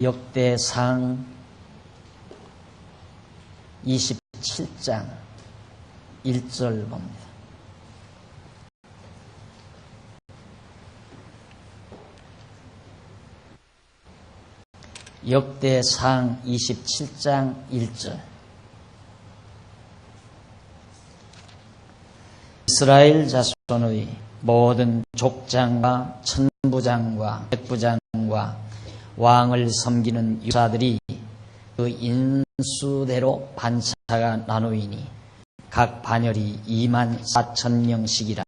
역대상 27장 1절 봅니다. 역대상 27장 1절. 이스라엘 자손의 모든 족장과 천부장과 백부장과 왕을 섬기는 유사들이 그 인수대로 반차가 나누이니 각 반열이 24,000명씩이라.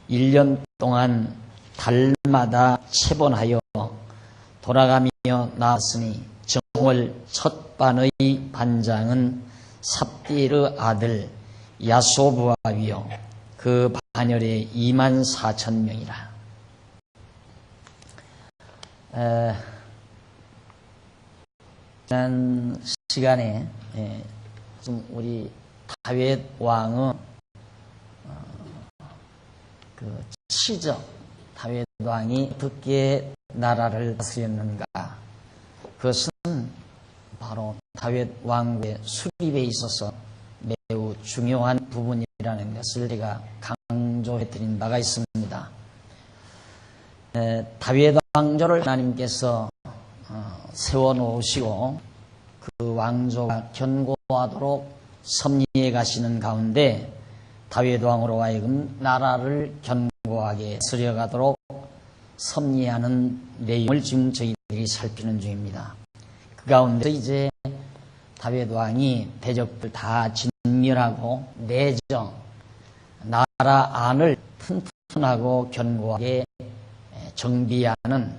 1년 동안 달마다 체본하여 돌아가며 나왔으니 정월 첫 반의 반장은 삽디르 아들 야소부아위요 그 반열에 24,000명이라. 지난 시간에 좀 우리 다윗 왕의 그 시적 다윗 왕이 어떻게 나라를 다스렸는가, 그것은 바로 다윗 왕의 수립에 있어서 매우 중요한 부분이라는 것을 제가 강조해 드린 바가 있습니다. 다윗 왕조를 하나님께서 세워놓으시고 그 왕조가 견고하도록 섭리해 가시는 가운데 다윗 왕으로 하여금 나라를 견고하게 쓰려가도록 섭리하는 내용을 지금 저희들이 살피는 중입니다. 그 가운데 이제 다윗 왕이 대적들 다 진멸하고 내정, 나라 안을 튼튼하고 견고하게 정비하는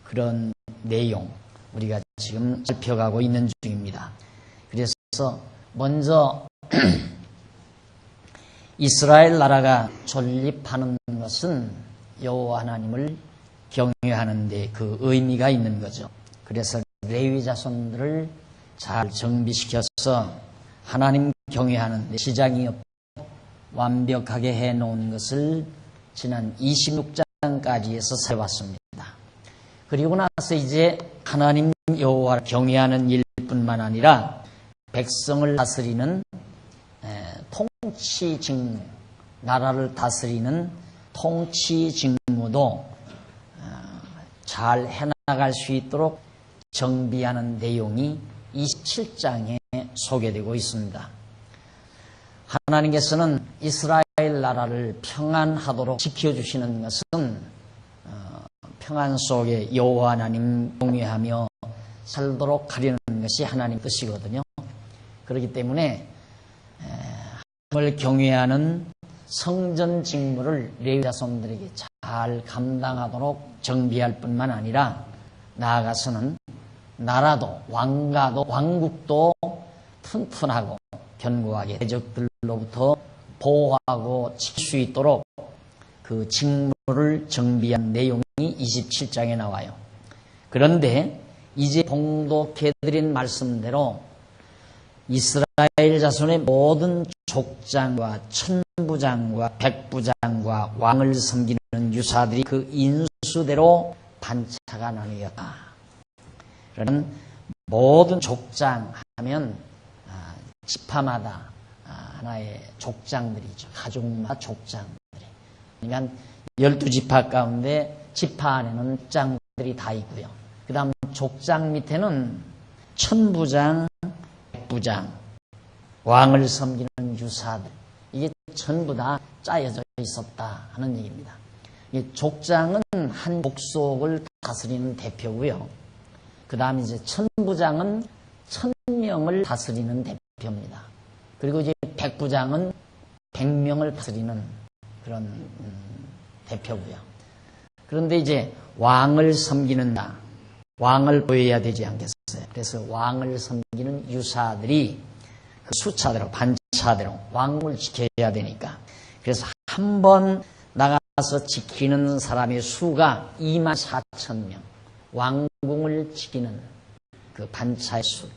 그런 내용, 우리가 지금 살펴가고 있는 중입니다. 그래서 먼저 이스라엘 나라가 존립하는 것은 여호와 하나님을 경외하는 데 그 의미가 있는 거죠. 그래서 레위 자손들을 잘 정비시켜서 하나님 경외하는 데 지장이 없고 완벽하게 해놓은 것을 지난 26장까지 해서 살펴봤습니다. 그리고 나서 이제 하나님 여호와를 경외하는 일뿐만 아니라 백성을 다스리는 통치 직무, 나라를 다스리는 통치 직무도 잘 해나갈 수 있도록 정비하는 내용이 27장에 소개되고 있습니다. 하나님께서는 이스라엘 나라를 평안하도록 지켜주시는 것은 평안 속에 여호와 하나님 경외하며 살도록 하려는 것이 하나님 뜻이거든요. 그렇기 때문에 하나님을 경외하는 성전 직무를 레위 자손들에게 잘 감당하도록 정비할 뿐만 아니라 나아가서는 나라도 왕가도 왕국도 튼튼하고 견고하게 대적들로부터 보호하고 지킬 수 있도록 그 직무를 정비한 내용이 27장에 나와요. 그런데 이제 봉독해드린 말씀대로 이스라엘 자손의 모든 족장과 천부장과 백부장과 왕을 섬기는 유사들이 그 인수대로 반차가 나뉘었다. 그러는 모든 족장 하면 지파마다 하나의 족장들이죠. 가족마다 족장들이. 그러니까 12지파 가운데 지파 안에는 족장들이 다 있고요. 그 다음 족장 밑에는 천부장, 백부장, 왕을 섬기는 유사들, 이게 전부 다 짜여져 있었다 하는 얘기입니다. 족장은 한 족속을 다스리는 대표고요. 그 다음 이제 천부장은 1000명을 다스리는 대표입니다. 그리고 이제 백부장은 100명을 다스리는 그런 대표고요. 그런데 이제 왕을 섬기는 나, 왕을 보여야 되지 않겠어요? 그래서 왕을 섬기는 유사들이 그 숫자대로 반차대로 왕을 지켜야 되니까, 그래서 한 번 나가서 지키는 사람의 수가 24,000명, 왕궁을 지키는 그 반차의 수,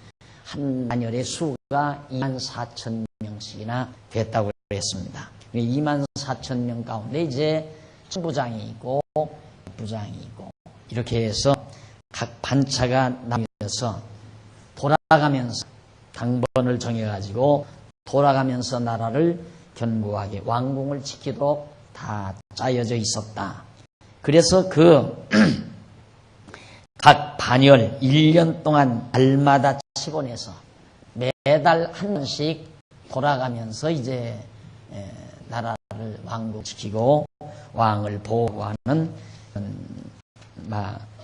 한 반열의 수가 24,000명씩이나 됐다고 했습니다. 24,000명 가운데 이제 천부장이 있고 부장이 있고 이렇게 해서 각 반차가 나뉘어서 돌아가면서 당번을 정해가지고 돌아가면서 나라를 견고하게 왕궁을 지키도록 다 짜여져 있었다. 그래서 각 반열 1년 동안 달마다 치곤해서 매달 한 번씩 돌아가면서 이제 나라를 왕국 지키고 왕을 보호하는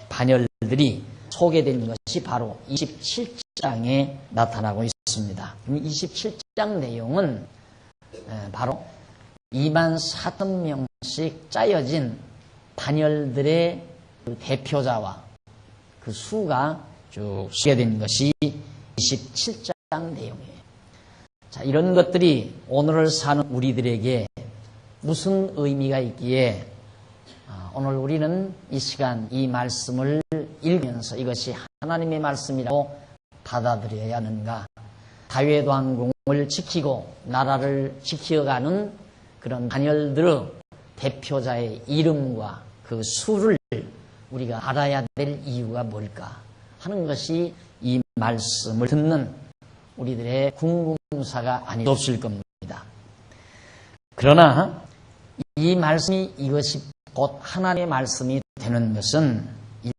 반열들이 소개된 것이 바로 27장에 나타나고 있습니다. 27장 내용은 바로 24,000명씩 짜여진 반열들의 그 대표자와 그 수가 쭉 소개된 것이 27장 내용이에요. 자, 이런 것들이 오늘을 사는 우리들에게 무슨 의미가 있기에 오늘 우리는 이 시간 이 말씀을 읽으면서 이것이 하나님의 말씀이라고 받아들여야 하는가? 다윗 왕궁을 지키고 나라를 지켜가는 그런 반열들의 대표자의 이름과 그 수를 우리가 알아야 될 이유가 뭘까 하는 것이 이 말씀을 듣는 우리들의 궁금사가 아닐 수 없을 겁니다. 그러나 이 말씀이 이것이 곧 하나님의 말씀이 되는 것은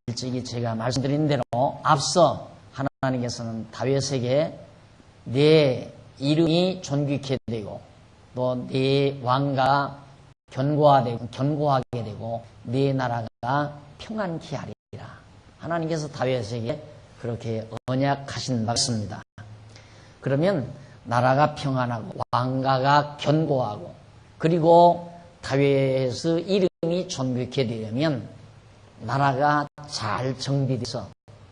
일찍이 제가 말씀드린 대로 앞서 하나님께서는 다윗에게 내 이름이 존귀케 되고 또 내 왕가가 견고하게 되고 내 나라가 평안케 하리라. 하나님께서 다윗에게 그렇게 언약하신 바 있습니다. 그러면 나라가 평안하고 왕가가 견고하고 그리고 다윗의 이름이 존귀케 되려면 나라가 잘 정비돼서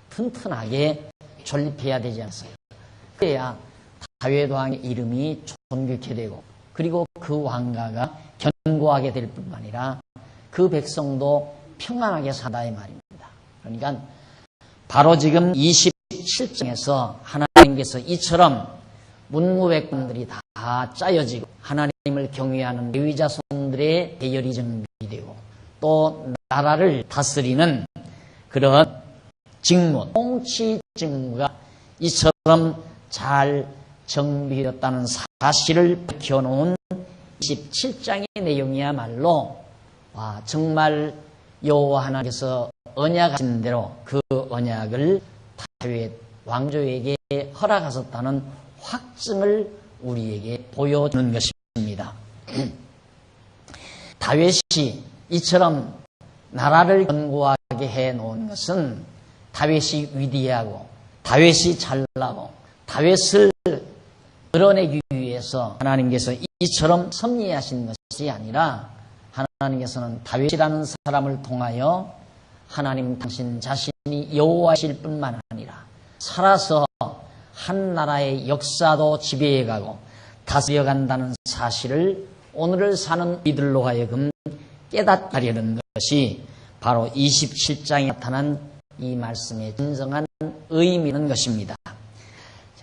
튼튼하게 존립해야 되지 않겠어요? 그래야 다윗 왕의 이름이 존귀케 되고 그리고 그 왕가가 견고하게 될 뿐만 아니라 그 백성도 평안하게 사다 이 말입니다. 그러니까 바로 지금 27장에서 하나님께서 이처럼 문무백관들이 다 짜여지고 하나님을 경외하는 레위 자손들의 대열이 정비되고 또 나라를 다스리는 그런 직무, 통치 직무가 이처럼 잘 정비되었다는 사실을 밝혀놓은 27장의 내용이야말로 정말 여호와 하나님께서 언약하신 대로 그 언약을 다윗 왕조에게 허락하셨다는 확증을 우리에게 보여주는 것입니다. 다윗이 이처럼 나라를 견고하게 해놓은 것은 다윗이 위대하고 다윗이 잘나고 다윗을 드러내기 위해서 하나님께서 이처럼 섭리하신 것이 아니라 하나님께서는 다윗이라는 사람을 통하여 하나님 당신 자신이 여호와이실 뿐만 아니라 살아서 한 나라의 역사도 지배해가고 다스려간다는 사실을 오늘을 사는 이들로 하여금 깨닫게 하려는 것이 바로 27장에 나타난 이 말씀의 진정한 의미는 것입니다.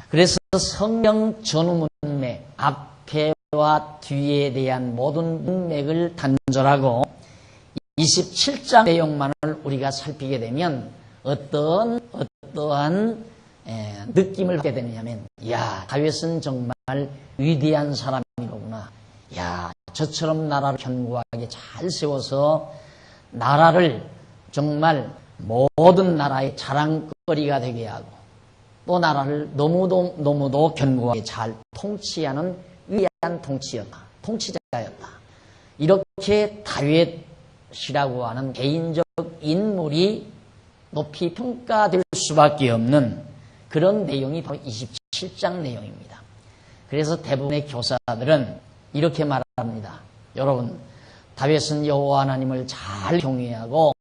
그래서 성경 전후 문맥, 앞에와 뒤에 대한 모든 문맥을 단절하고 27장 내용만을 우리가 살피게 되면 어떠한 느낌을 갖게 되냐면, 다윗은 정말 위대한 사람이로구나. 저처럼 나라를 견고하게 잘 세워서 나라를 정말 모든 나라의 자랑거리가 되게 하고 또 나라를 너무도 견고하게 잘 통치하는 위대한 통치자였다. 이렇게 다윗이라고 하는 개인적 인물이 높이 평가될 수밖에 없는 그런 내용이 바로 27장 내용입니다. 그래서 대부분의 교사들은 이렇게 말합니다. 여러분, 다윗은 여호와 하나님을 잘 경외하고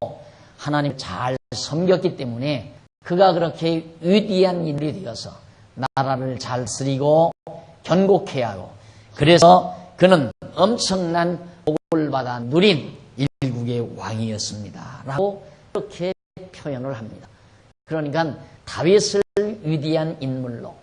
하나님을 잘 섬겼기 때문에 그가 그렇게 위대한 인물이 되어서 나라를 잘 쓰리고 견고케 하고 그래서 그는 엄청난 복을 받아 누린 일국의 왕이었습니다. 라고 그렇게 표현을 합니다. 그러니까 다윗을 위대한 인물로,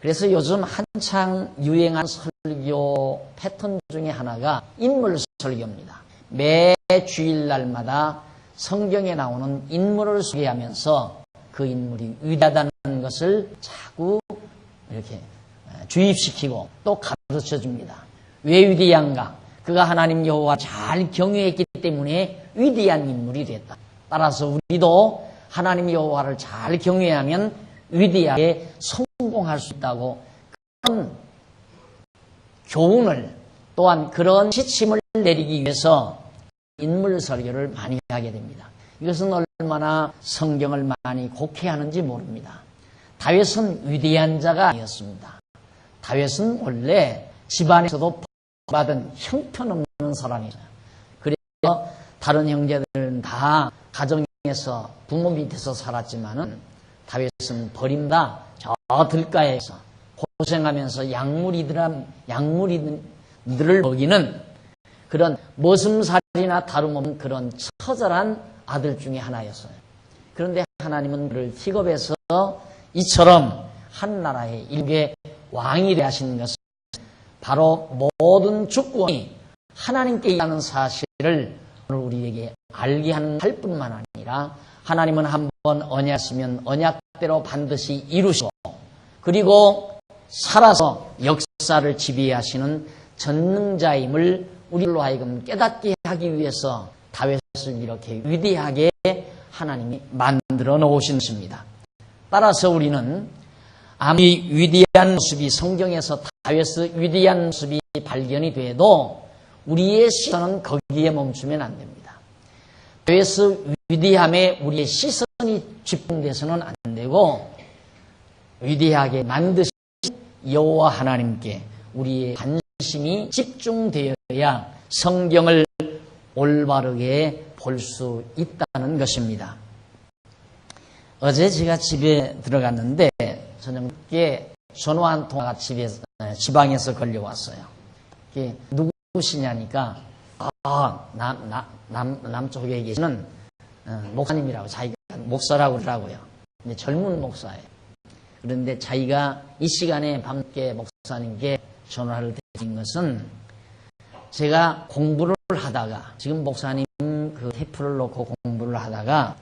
그래서 요즘 한창 유행한 설교 패턴 중에 하나가 인물 설교입니다. 매 주일날마다 성경에 나오는 인물을 소개하면서 그 인물이 위대하다는 것을 자꾸 이렇게 주입시키고 또 가르쳐 줍니다. 왜 위대한가? 그가 하나님 여호와 잘 경외했기 때문에 위대한 인물이 됐다. 따라서 우리도 하나님 여호와를 잘 경외하면 위대하게 성공할 수 있다고, 그런 교훈을, 또한 그런 지침을 내리기 위해서 인물 설교를 많이 하게 됩니다. 이것은 얼마나 성경을 많이 곡해하는지 모릅니다. 다윗은 위대한 자가 아니었습니다. 다윗은 원래 집안에서도 받은 형편없는 사람이었어요. 그래서 다른 형제들은 다 가정에서 부모 밑에서 살았지만은 다윗은 버림다 저 들가에서 고생하면서 양무리들을 먹이는 그런 머슴살이나 다름없는 그런 처절한 아들 중에 하나였어요. 그런데 하나님은 그를 픽업해서 이처럼 한 나라의 일국의 왕이 되게 하신 것은 바로 모든 주권이 하나님께 있다는 사실을 오늘 우리에게 알게 할 뿐만 아니라, 하나님은 한번 언약했으면 언약대로 반드시 이루시고, 그리고 살아서 역사를 지배하시는 전능자임을 우리로 하여금 깨닫게 하기 위해서 다윗을 이렇게 위대하게 하나님이 만들어 놓으신 것입니다. 따라서 우리는 아무리 위대한 모습이, 성경에서 다윗의 위대한 모습이 발견이 돼도 우리의 시선은 거기에 멈추면 안 됩니다. 다윗의 위대함에 우리의 시선이 집중돼서는 안 되고, 위대하게 만드신 여호와 하나님께 우리의 관심이 집중되어야 성경을 올바르게 볼 수 있다는 것입니다. 어제 제가 집에 들어갔는데 저녁에 전화 한 통화가 지방에서 걸려왔어요. 누구시냐니까 남쪽에 계시는 목사님이라고, 자기가 목사라고 그러더라고요. 근데 젊은 목사예요. 그런데 자기가 이 시간에 밤늦게 목사님께 전화를 드린 것은, 제가 공부를 하다가, 지금 목사님 그 테이프를 놓고 공부를 하다가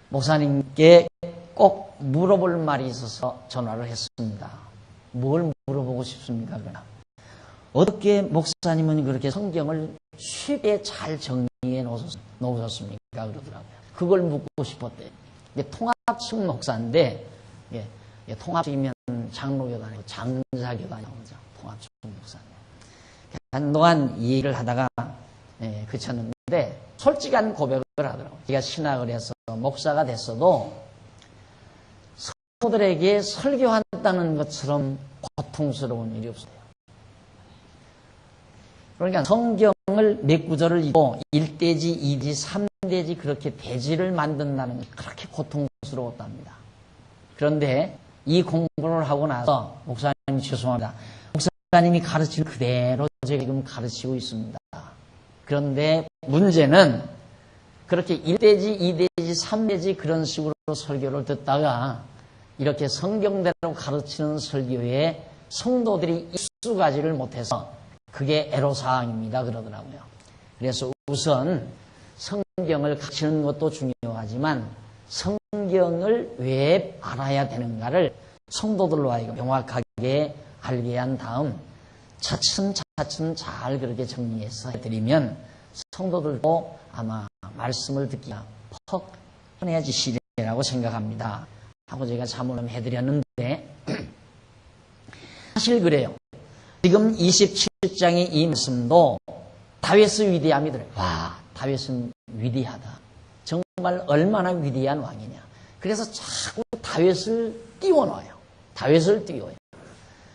목사님께 꼭 물어볼 말이 있어서 전화를 했습니다. 뭘 물어보고 싶습니까? 그러나 어떻게 목사님은 그렇게 성경을 쉽게 잘 정리해 놓으셨습니까? 그러더라고요. 그걸 묻고 싶었대요. 통합식 목사인데, 통합식이면 장로교도 아니고 장자교도 아니고 통합식 목사님. 한동안 이 얘기를 하다가 그쳤는데, 솔직한 고백을 하더라고요. 제가 신학을 해서 목사가 됐어도 성도들에게 설교한다는 것처럼 고통스러운 일이 없어요. 그러니까 성경을 몇 구절을 읽고 1대지, 2지, 3대지 그렇게 대지를 만든다는 게 그렇게 고통스러웠답니다. 그런데 이 공부를 하고 나서, 목사님 죄송합니다, 목사님이 가르치는 그대로 제가 지금 가르치고 있습니다. 그런데 문제는 그렇게 1대지, 2대지, 3대지 그런 식으로 설교를 듣다가 이렇게 성경대로 가르치는 설교에 성도들이 익숙하지를 못해서 그게 애로사항입니다 그러더라고요. 그래서 우선 성경을 가르치는 것도 중요하지만 성경을 왜 알아야 되는가를 성도들로 하여금 명확하게 알게 한 다음 차츰차츰 잘 그렇게 정리해서 해드리면 성도들도 아마 말씀을 듣기가 퍽 편해지시리라고 생각합니다 하고 제가 자문을 해드렸는데, 사실 그래요. 지금 27장의 이 말씀도 다윗의 위대함이 들어요. 와, 다윗은 위대하다. 정말 얼마나 위대한 왕이냐. 그래서 자꾸 다윗을 띄워넣어요. 다윗을 띄워요.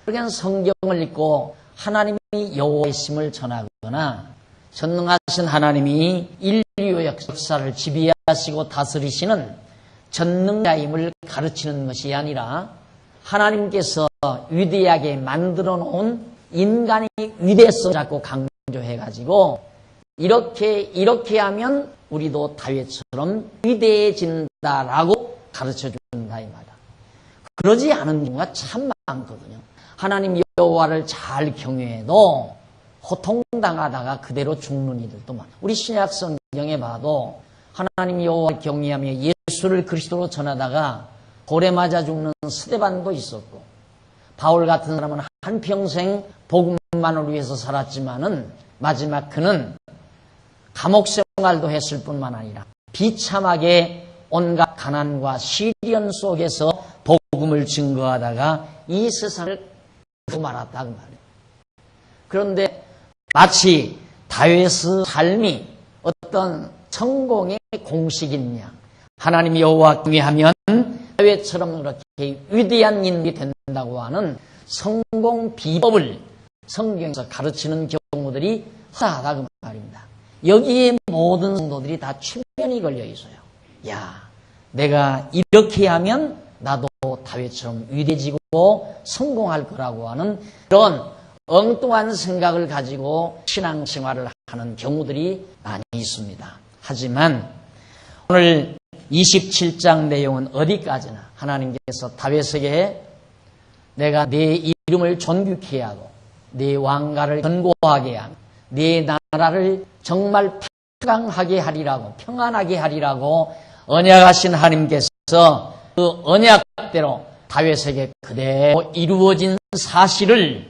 그러니까 성경을 읽고 하나님이 여호와이심을 전하거나 전능하신 하나님이 인류의 역사를 지배하시고 다스리시는 전능자임을 가르치는 것이 아니라, 하나님께서 위대하게 만들어 놓은 인간의 위대성을 자꾸 강조해가지고 이렇게 하면 우리도 다윗처럼 위대해진다라고 가르쳐준다 이 말이야. 그러지 않은 경우가 참 많거든요. 하나님 여호와를 잘 경외해도 고통당하다가 그대로 죽는 이들도 많아요. 우리 신약 성경에 봐도 하나님 여호와를 경외하며 예수를 그리스도로 전하다가 돌에 맞아 죽는 스데반도 있었고, 바울 같은 사람은 한평생 복음만을 위해서 살았지만은 마지막 그는 감옥 생활도 했을 뿐만 아니라 비참하게 온갖 가난과 시련 속에서 복음을 증거하다가 이 세상을 말았다 그 말이에요. 그런데 마치 다윗의 삶이 어떤 성공의 공식이냐, 하나님 여호와 경외하면 다윗처럼 그렇게 위대한 인물이 된다고 하는 성공 비법을 성경에서 가르치는 경우들이 허다하다 그 말입니다. 여기에 모든 성도들이 다 최면이 걸려 있어요. 야, 내가 이렇게 하면 나도 다윗처럼 위대해지고 성공할 거라고 하는 그런 엉뚱한 생각을 가지고 신앙생활을 하는 경우들이 많이 있습니다. 하지만 오늘 27장 내용은 어디까지나 하나님께서 다윗에게 내가 내 이름을 존귀케 하고 내 왕가를 견고하게 하고 내 나라를 정말 평강하게 하리라고, 평안하게 하리라고 언약하신 하나님께서 그 언약대로 다윗에게 그대로 이루어진 사실을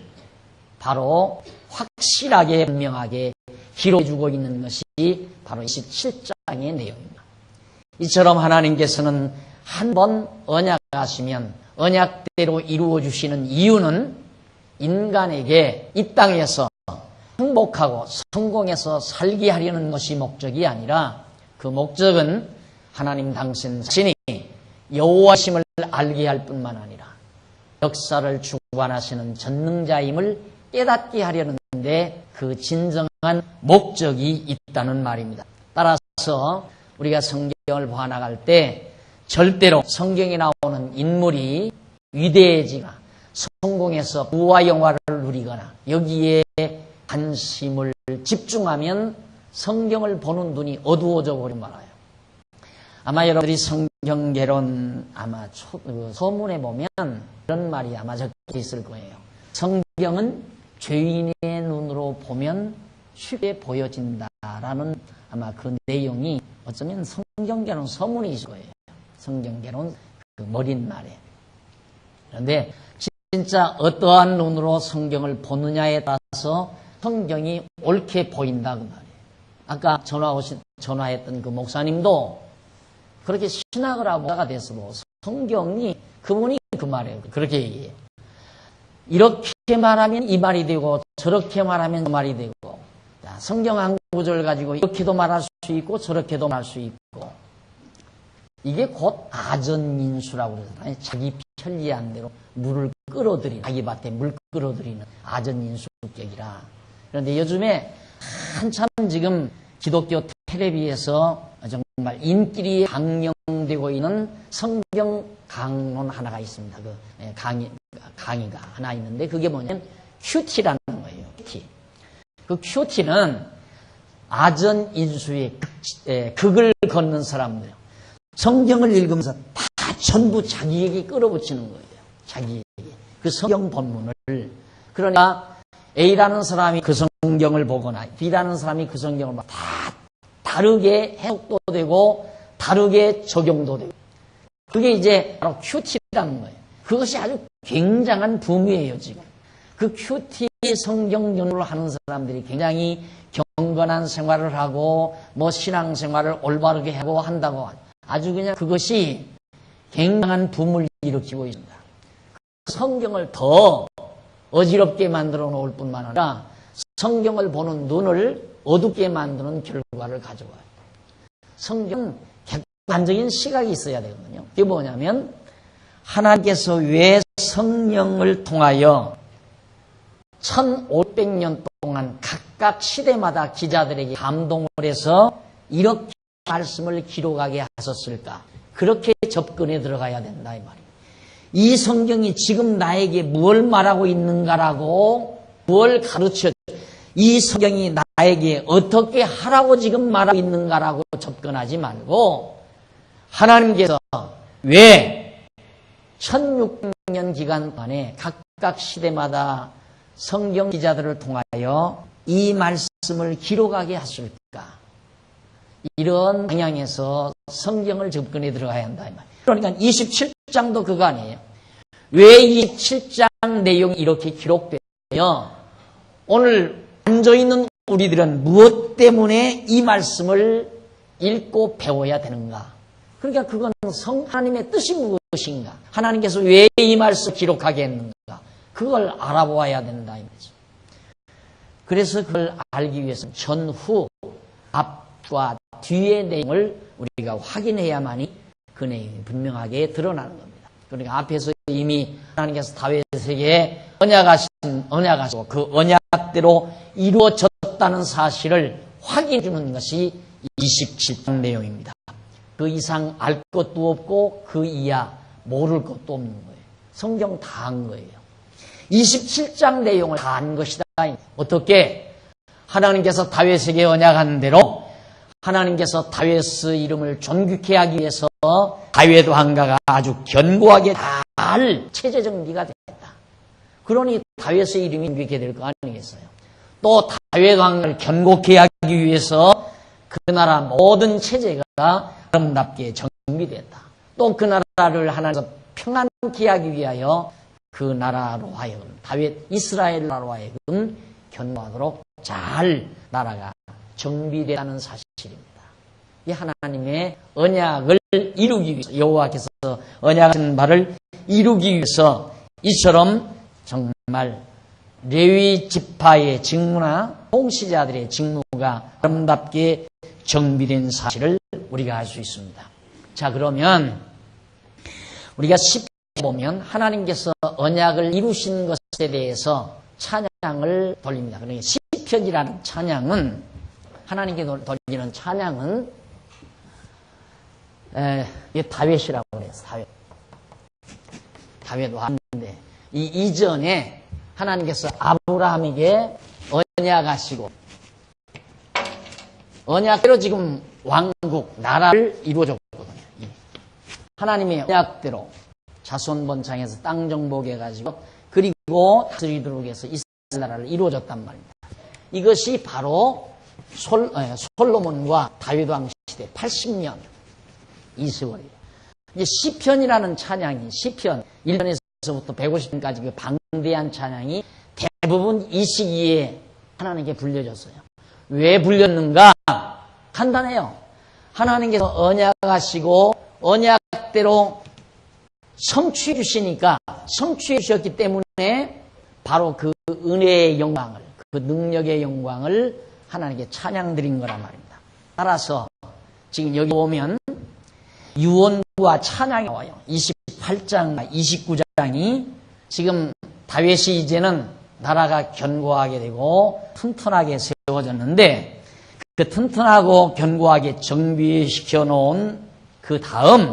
바로 확실하게 분명하게 기록해주고 있는 것이 바로 27장의 내용입니다. 이처럼 하나님께서는 한 번 언약하시면 언약대로 이루어주시는 이유는 인간에게 이 땅에서 행복하고 성공해서 살게 하려는 것이 목적이 아니라 그 목적은 하나님 당신 자신이 여호와심을 알게 할 뿐만 아니라 역사를 주관하시는 전능자임을 깨닫게 하려는데 그 진정한 목적이 있다는 말입니다. 따라서 우리가 성경을 보아나갈 때 절대로 성경에 나오는 인물이 위대해지거나 성공해서 부와 영화를 누리거나 여기에 관심을 집중하면 성경을 보는 눈이 어두워져 버리고 말아요. 아마 여러분들이 성경개론 아마 서문에 보면 그런 말이 아마 적혀 있을 거예요. 성경은 죄인의 눈으로 보면 쉽게 보여진다라는 아마 그 내용이 어쩌면 성경개론 서문이 있을 거예요. 성경개론 그 머린 말에. 그런데 진짜 어떠한 눈으로 성경을 보느냐에 따라서 성경이 옳게 보인다 그 말이에요. 아까 전화했던 그 목사님도 그렇게 신학을 하고 가 됐어도 성경이 그분이 그 말이에요. 그렇게 얘기해요. 이렇게 말하면 이 말이 되고 저렇게 말하면 그 말이 되고, 성경 한 구절 가지고 이렇게도 말할 수 있고 저렇게도 말할 수 있고, 이게 곧 아전인수라고 그러잖아요. 자기 편리한 대로 물을 끌어들이는, 자기 밭에 물 끌어들이는 아전인수격이라. 그런데 요즘에 한참 지금 기독교 텔레비에서 정말 인기리 강령되고 있는 성경 강론 하나가 있습니다. 그 강의가 하나 있는데 그게 뭐냐면 큐티라는 거예요. 큐티. 그 큐티는 아전인수의 극을 걷는 사람들. 성경을 읽으면서 다 전부 자기에게 끌어붙이는 거예요. 자기에게. 그 성경 본문을. 그러니까 A라는 사람이 그 성경을 보거나 B라는 사람이 그 성경을 다 다르게 해석도 되고 다르게 적용도 되고, 그게 이제 바로 큐티라는 거예요. 그것이 아주 굉장한 붐이에요 지금. 그 큐티 성경 연구를 하는 사람들이 굉장히 경건한 생활을 하고 뭐 신앙생활을 올바르게 하고 한다고 아주 그냥 그것이 굉장한 붐을 일으키고 있습니다. 성경을 더 어지럽게 만들어 놓을 뿐만 아니라 성경을 보는 눈을 어둡게 만드는 결과를 가져와요. 성경은 객관적인 시각이 있어야 되거든요. 그게 뭐냐면 하나님께서 왜 성령을 통하여 1500년 동안 각각 시대마다 기자들에게 감동을 해서 이렇게 말씀을 기록하게 하셨을까? 그렇게 접근해 들어가야 된다 이 말이에요. 이 성경이 지금 나에게 무엇을 말하고 있는가라고, 무엇을 가르쳐, 이 성경이 나에게 어떻게 하라고 지금 말하고 있는가라고 접근하지 말고, 하나님께서 왜 1600년 기간 동안에 각각 시대마다 성경 기자들을 통하여 이 말씀을 기록하게 하실까? 이런 방향에서 성경을 접근해 들어가야 한다. 그러니까 27장도 그거 아니에요. 왜 27장 내용이 이렇게 기록되며 오늘 앉아있는 우리들은 무엇 때문에 이 말씀을 읽고 배워야 되는가? 그러니까 그건 하나님의 뜻이 무엇인가? 하나님께서 왜 이 말씀을 기록하게 했는가? 그걸 알아보아야 된다. 그래서 그걸 알기 위해서 전후, 앞과 뒤의 내용을 우리가 확인해야만이 그 내용이 분명하게 드러나는 겁니다. 그러니까 앞에서 이미 하나님께서 다윗에게 언약하시고 그 언약대로 이루어졌다는 사실을 확인해 주는 것이 27장 내용입니다. 그 이상 알 것도 없고 그 이하 모를 것도 없는 거예요. 성경 다 한 거예요. 27장 내용을 다 한 것이다. 어떻게? 하나님께서 다윗에게 언약한 대로 하나님께서 다윗의 이름을 존귀케 하기 위해서 다윗 왕가가 아주 견고하게 잘 체제 정비가 됐다. 그러니 다윗의 이름이 존귀케 될 거 아니겠어요? 또 다윗 왕을 견고케 하기 위해서 그 나라 모든 체제가 아름답게 정비됐다. 또 그 나라를 하나님께서 평안케 하기 위하여 그 나라로 하여금 다윗 이스라엘 나라로 하여금 견고하도록 잘 나라가 정비되다는 사실입니다. 이 하나님의 언약을 이루기 위해서 여호와께서 언약하신 바를 이루기 위해서 이처럼 정말 레위 지파의 직무나 통치자들의 직무가 아름답게 정비된 사실을 우리가 알 수 있습니다. 자, 그러면 우리가 시편 보면 하나님께서 언약을 이루신 것에 대해서 찬양을 돌립니다. 그러니까 시편이라는 찬양은 하나님께 돌리는 찬양은 이게 다윗이라고 그래요. 다윗 왕인데 이 이전에 하나님께서 아브라함에게 언약하시고 언약대로 지금 왕국 나라를 이루어줬거든요. 하나님의 언약대로 자손 번창해서 땅 정복해가지고 그리고 다스리도록 해서 이스라엘 나라를 이루어졌단 말입니다. 이것이 바로 솔로몬과 다윗 왕 시대 80년 이 세월이에요. 이제 시편이라는 찬양이 시편 1편에서부터 150편까지 그 방대한 찬양이 대부분 이 시기에 하나님께 불려졌어요. 왜 불렸는가? 간단해요. 하나님께서 언약하시고 언약대로 성취해 주시니까 성취해 주셨기 때문에 바로 그 은혜의 영광을 그 능력의 영광을 하나님께 찬양 드린 거란 말입니다. 따라서 지금 여기 보면 유언과 찬양이 나와요. 28장, 29장이 지금 다윗이 이제는 나라가 견고하게 되고 튼튼하게 세워졌는데 그 튼튼하고 견고하게 정비시켜 놓은 그 다음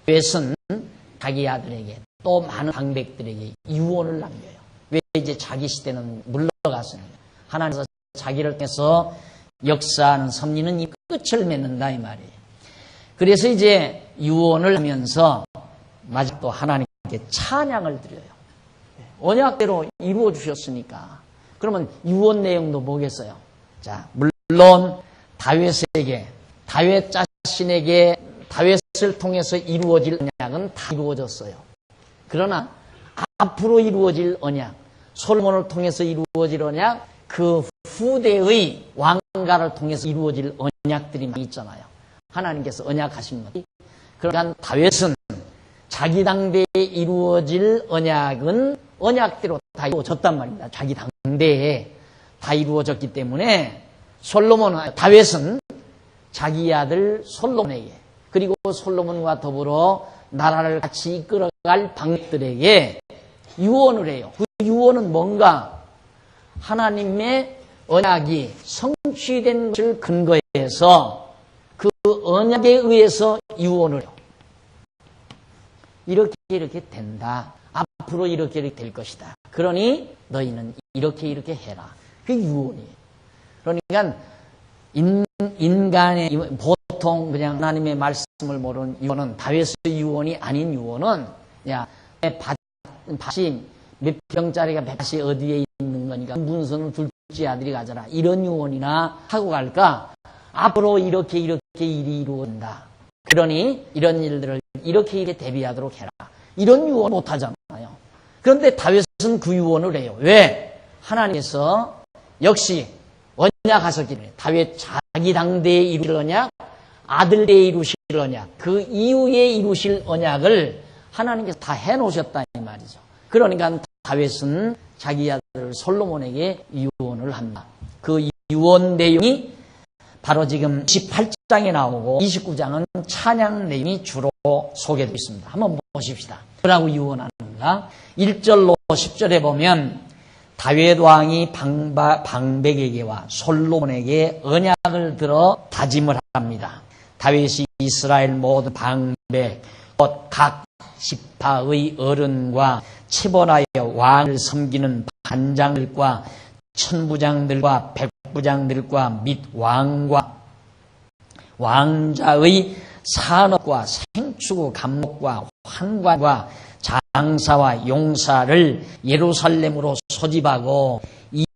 다윗은 자기 아들에게 또 많은 방백들에게 유언을 남겨요. 왜 이제 자기 시대는 물러갔으니까. 하나님께서 자기를 통해서 역사하는 섭리는 이 끝을 맺는다 이 말이에요. 그래서 이제 유언을 하면서 마지막 또 하나님께 찬양을 드려요. 언약대로 이루어 주셨으니까. 그러면 유언 내용도 뭐겠어요? 자, 물론 다윗에게 다윗 자신에게 다윗을 통해서 이루어질 언약은 다 이루어졌어요. 그러나 앞으로 이루어질 언약, 솔로몬을 통해서 이루어질 언약, 그 후대의 왕가를 통해서 이루어질 언약들이 많이 있잖아요. 하나님께서 언약하신 것. 그러니까 다윗은 자기 당대에 이루어질 언약은 언약대로 다 이루어졌단 말입니다. 자기 당대에 다 이루어졌기 때문에 다윗은 자기 아들 솔로몬에게 그리고 솔로몬과 더불어 나라를 같이 이끌어갈 방백들에게 유언을 해요. 그 유언은 뭔가? 하나님의 언약이 성취된 것을 근거해서 그 언약에 의해서 유언을 해요. 이렇게 된다. 앞으로 이렇게 될 것이다. 그러니 너희는 이렇게 해라. 그게 유언이에요. 그러니까 인간의 보통 그냥 하나님의 말씀을 모르는 유언은 다윗의 유언이 아닌 유언은 야 밭이 몇 평짜리가 밭이 어디에 있는 거니까 문서는 둘째 아들이 가져라 이런 유언이나 하고 갈까? 앞으로 이렇게 일이 이루어진다. 그러니 이런 일들을 이렇게 대비하도록 해라. 이런 유언 못하잖아요. 그런데 다윗은 그 유언을 해요. 왜? 하나님께서 역시 언약하셨기 때문에 다윗 자기 당대에 이루실 언약, 아들 때에 이루실 언약, 그 이후에 이루실 언약을 하나님께서 다 해놓으셨다 이 말이죠. 그러니까 다윗은 자기 아들 솔로몬에게 유언을 합니다. 그 유언 내용이 바로 지금 18장에 나오고 29장은 찬양 내용이 주로 소개되어 있습니다. 한번 보십시다. 뭐라고 유언하는가? 1절로 10절에 보면 다윗 왕이 방백에게와 솔로몬에게 언약을 들어 다짐을 합니다. 다윗이 이스라엘 모든 방백 곧 각 지파의 어른과 체벌하여 왕을 섬기는 반장들과 천부장들과 백부장들과 및 왕과 왕자의 산업과 생축의 감독과 환관과 장사와 용사를 예루살렘으로 소집하고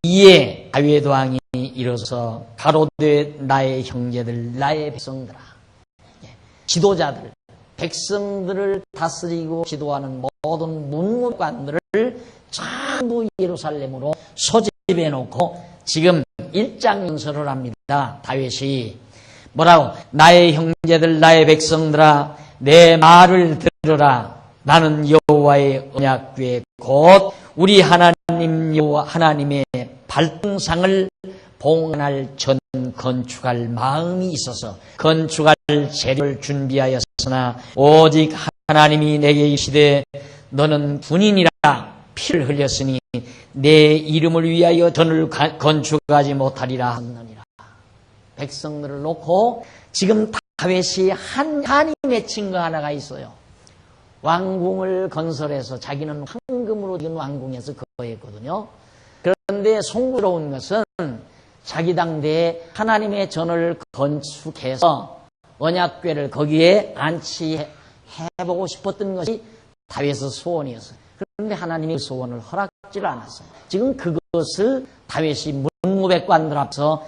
이에 다윗 왕이 일어서 가로되 나의 형제들 나의 백성들아, 지도자들 백성들을 다스리고 지도하는 모든 문무관들을 전부 예루살렘으로 소집해 놓고 지금 일장연설을 합니다. 다윗이 뭐라고? 나의 형제들 나의 백성들아 내 말을 들으라. 나는 여호와의 언약궤 곧 우리 하나님 여호와 하나님의 발등상을 봉헌할 전 건축할 마음이 있어서 건축할 재료를 준비하였으나 오직 하나님이 내게 이르시되 너는 군인이라 피를 흘렸으니 내 이름을 위하여 전을 건축하지 못하리라 하느니라. 백성들을 놓고 지금 다윗이 한이 맺힌 거 하나가 있어요. 왕궁을 건설해서 자기는 황금으로 지은 왕궁에서 거했거든요. 그런데 송구스러운 것은 자기 당대에 하나님의 전을 건축해서 언약궤를 거기에 안치해보고 싶었던 것이 다윗의 소원이었어요. 그런데 하나님이 그 소원을 허락지를 않았어요. 지금 그것을 다윗이 문무백관들 앞에서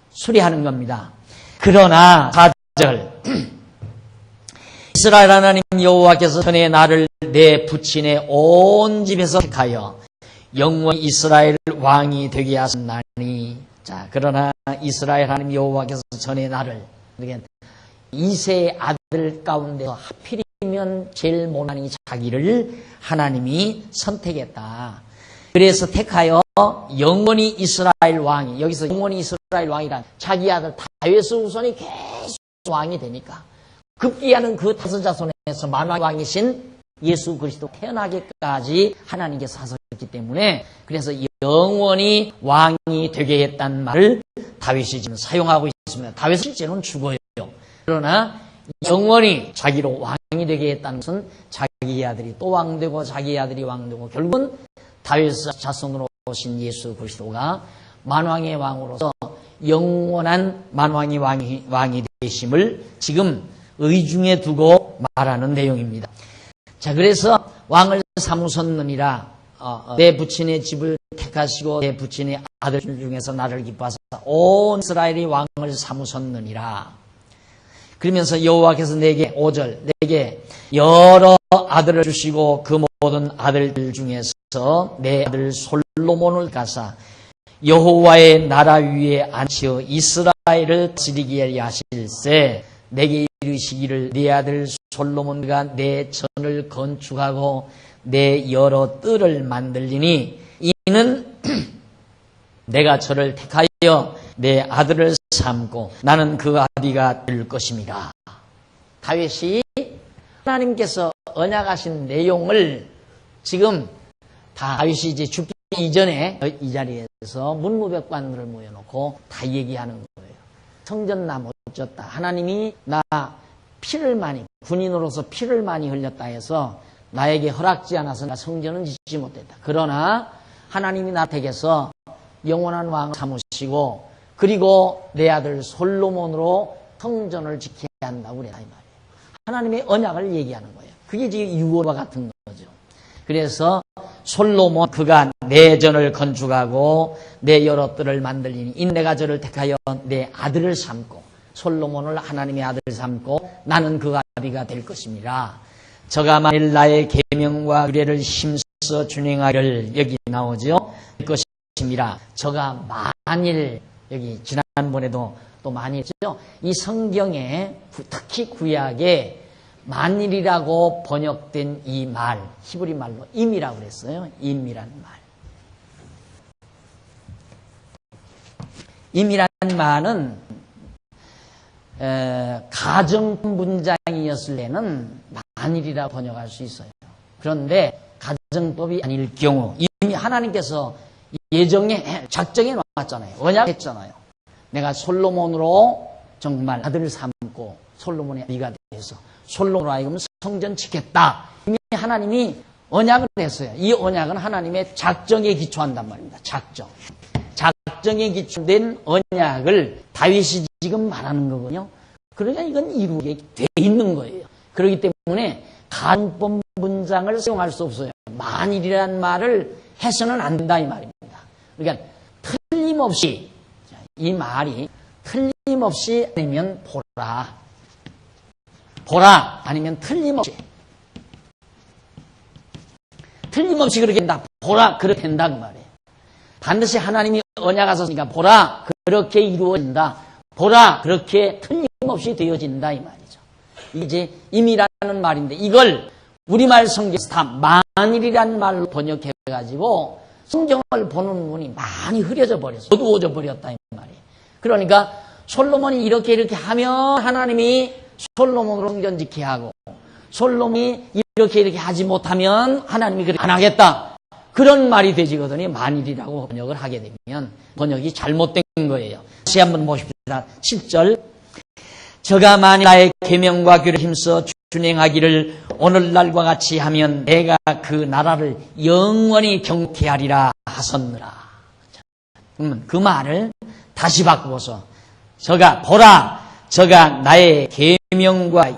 수리하는 겁니다. 그러나 4절 이스라엘 하나님 여호와께서 전에 나를 내 부친의 온 집에서 택하여 영원히 이스라엘 왕이 되게 하셨나니. 자, 그러나 이스라엘 하나님 여호와께서 전에 나를 이세 아들 가운데서 하필이면 제일 못난이 자기를 하나님이 선택했다. 그래서 택하여 영원히 이스라엘 왕이, 여기서 영원히 이스라엘 왕이란 자기 아들 다윗의 후손이 계속 왕이 되니까 급기야는 그 다섯 자손에서 만왕 왕이신 예수 그리스도 태어나기까지 하나님께서 하셨기 때문에 그래서 영원히 왕이 되게 했다는 말을 다윗이 지금 사용하고 있습니다. 다윗은 실제로는 죽어요. 그러나 영원히 자기로 왕이 되게 했다는 것은 자기 아들이 또 왕되고 자기 아들이 왕되고 결국은 다윗 자손으로 오신 예수 그리스도가 만왕의 왕으로서 영원한 만왕의 왕이 되심을 지금 의중에 두고 말하는 내용입니다. 자, 그래서 왕을 삼으셨느니라. 내 부친의 집을 택하시고 내 부친의 아들 중에서 나를 기뻐하사 온 이스라엘이 왕을 삼으셨느니라. 그러면서 여호와께서 내게 5절 내게 여러 아들을 주시고 그 모든 아들들 중에서 내 아들 솔로몬을 가사 여호와의 나라 위에 앉혀 이스라엘을 다스리게 하실세. 내게 이르시기를 네 아들 솔로몬과 내 전을 건축하고 내 여러 뜰을 만들리니 이는 내가 저를 택하여 내 아들을 삼고 나는 그 아비가 될 것입니다. 다윗이 하나님께서 언약하신 내용을 지금 다윗이 이제 죽기 이전에 이 자리에서 문무백관들을 모여놓고 다 얘기하는 거예요. 성전 나 못 졌다. 하나님이 나 피를 많이 군인으로서 피를 많이 흘렸다 해서 나에게 허락지 않아서 나 성전은 짓지 못했다. 그러나 하나님이 나 댁에서 영원한 왕을 삼으시고 그리고 내 아들 솔로몬으로 성전을 지켜야 한다고 그래. 이 말이에요. 하나님의 언약을 얘기하는 거예요. 그게 지금 유언과 같은 거죠. 그래서 솔로몬 그가 내 전을 건축하고 내 여러 뜰을 만들리니 인 내가 저를 택하여 내 아들을 삼고 솔로몬을 하나님의 아들 삼고 나는 그 아비가 될 것입니다. 저가 만일 나의 계명과 규례를 힘써 준행하기를, 여기 나오죠. 될 것입니다. 저가 만일, 여기 지난번에도 또 많이 했죠. 이 성경에 특히 구약에 만일이라고 번역된 이 말, 히브리 말로 임이라고 그랬어요. 임이라는 말. 임이라는 말은 가정 문장이었을 때는 만일이라고 번역할 수 있어요. 그런데 가정법이 아닐 경우 이미 하나님께서 예정에 작정해 놨잖아요. 언약했잖아요. 내가 솔로몬으로 정말 아들을 삼고 솔로몬의 아비가 돼서 솔로몬으로 하여금 성전 짓겠다. 이미 하나님이 언약을 했어요. 이 언약은 하나님의 작정에 기초한단 말입니다. 작정에 기초된 언약을 다윗이 지금 말하는 거거든요. 그러니까 이건 이루게 돼 있는 거예요. 그렇기 때문에 가정법 문장을 사용할 수 없어요. 만일이라는 말을 해서는 안 된다 이 말입니다. 그러니까 틀림없이 이 말이 틀림없이 아니면 보라 아니면 틀림없이 그렇게 된다. 보라 그렇게 된다 그 말이에요. 반드시 하나님이 언약하셨으니까 보라 그렇게 이루어진다. 보라 그렇게 틀림없이 되어진다 이 말이죠. 이제 임이라는 말인데 이걸 우리말 성경에서 다 만일이라는 말로 번역해가지고 성경을 보는 눈이 많이 흐려져 버렸어. 어두워져 버렸다 이 말이에요. 그러니까 솔로몬이 이렇게 하면 하나님이 솔로몬으로 성전 짓게 하고 솔로몬이 이렇게 하지 못하면 하나님이 그렇게 안 하겠다. 그런 말이 되지거든요. 만일이라고 번역을 하게 되면 번역이 잘못된 거예요. 다시 한번 보십시다. 7절 저가 만일 나의 계명과 규례를 힘써 준행하기를 오늘날과 같이 하면 내가 그 나라를 영원히 경케 하리라 하셨느라. 그러면 그 말을 다시 바꾸어서 저가 나의 계명과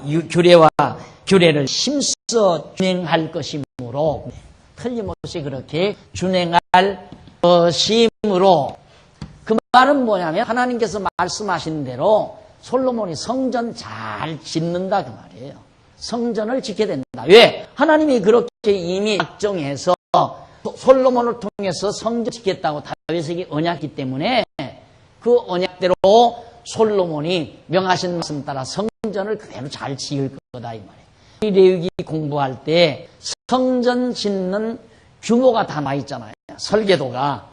규례를 힘써 준행할 것이므로 틀림없이 그렇게 준행할 것이므로 그 말은 뭐냐면 하나님께서 말씀하신 대로 솔로몬이 성전 잘 짓는다 그 말이에요. 성전을 짓게 된다. 왜? 하나님이 그렇게 이미 작정해서 솔로몬을 통해서 성전 짓겠다고 다윗에게 언약했기 때문에 그 언약대로 솔로몬이 명하신 말씀 따라 성전을 그대로 잘 지을 거다 이 말이에요. 이 레위기 공부할 때 성전 짓는 규모가 다 나있잖아요. 설계도가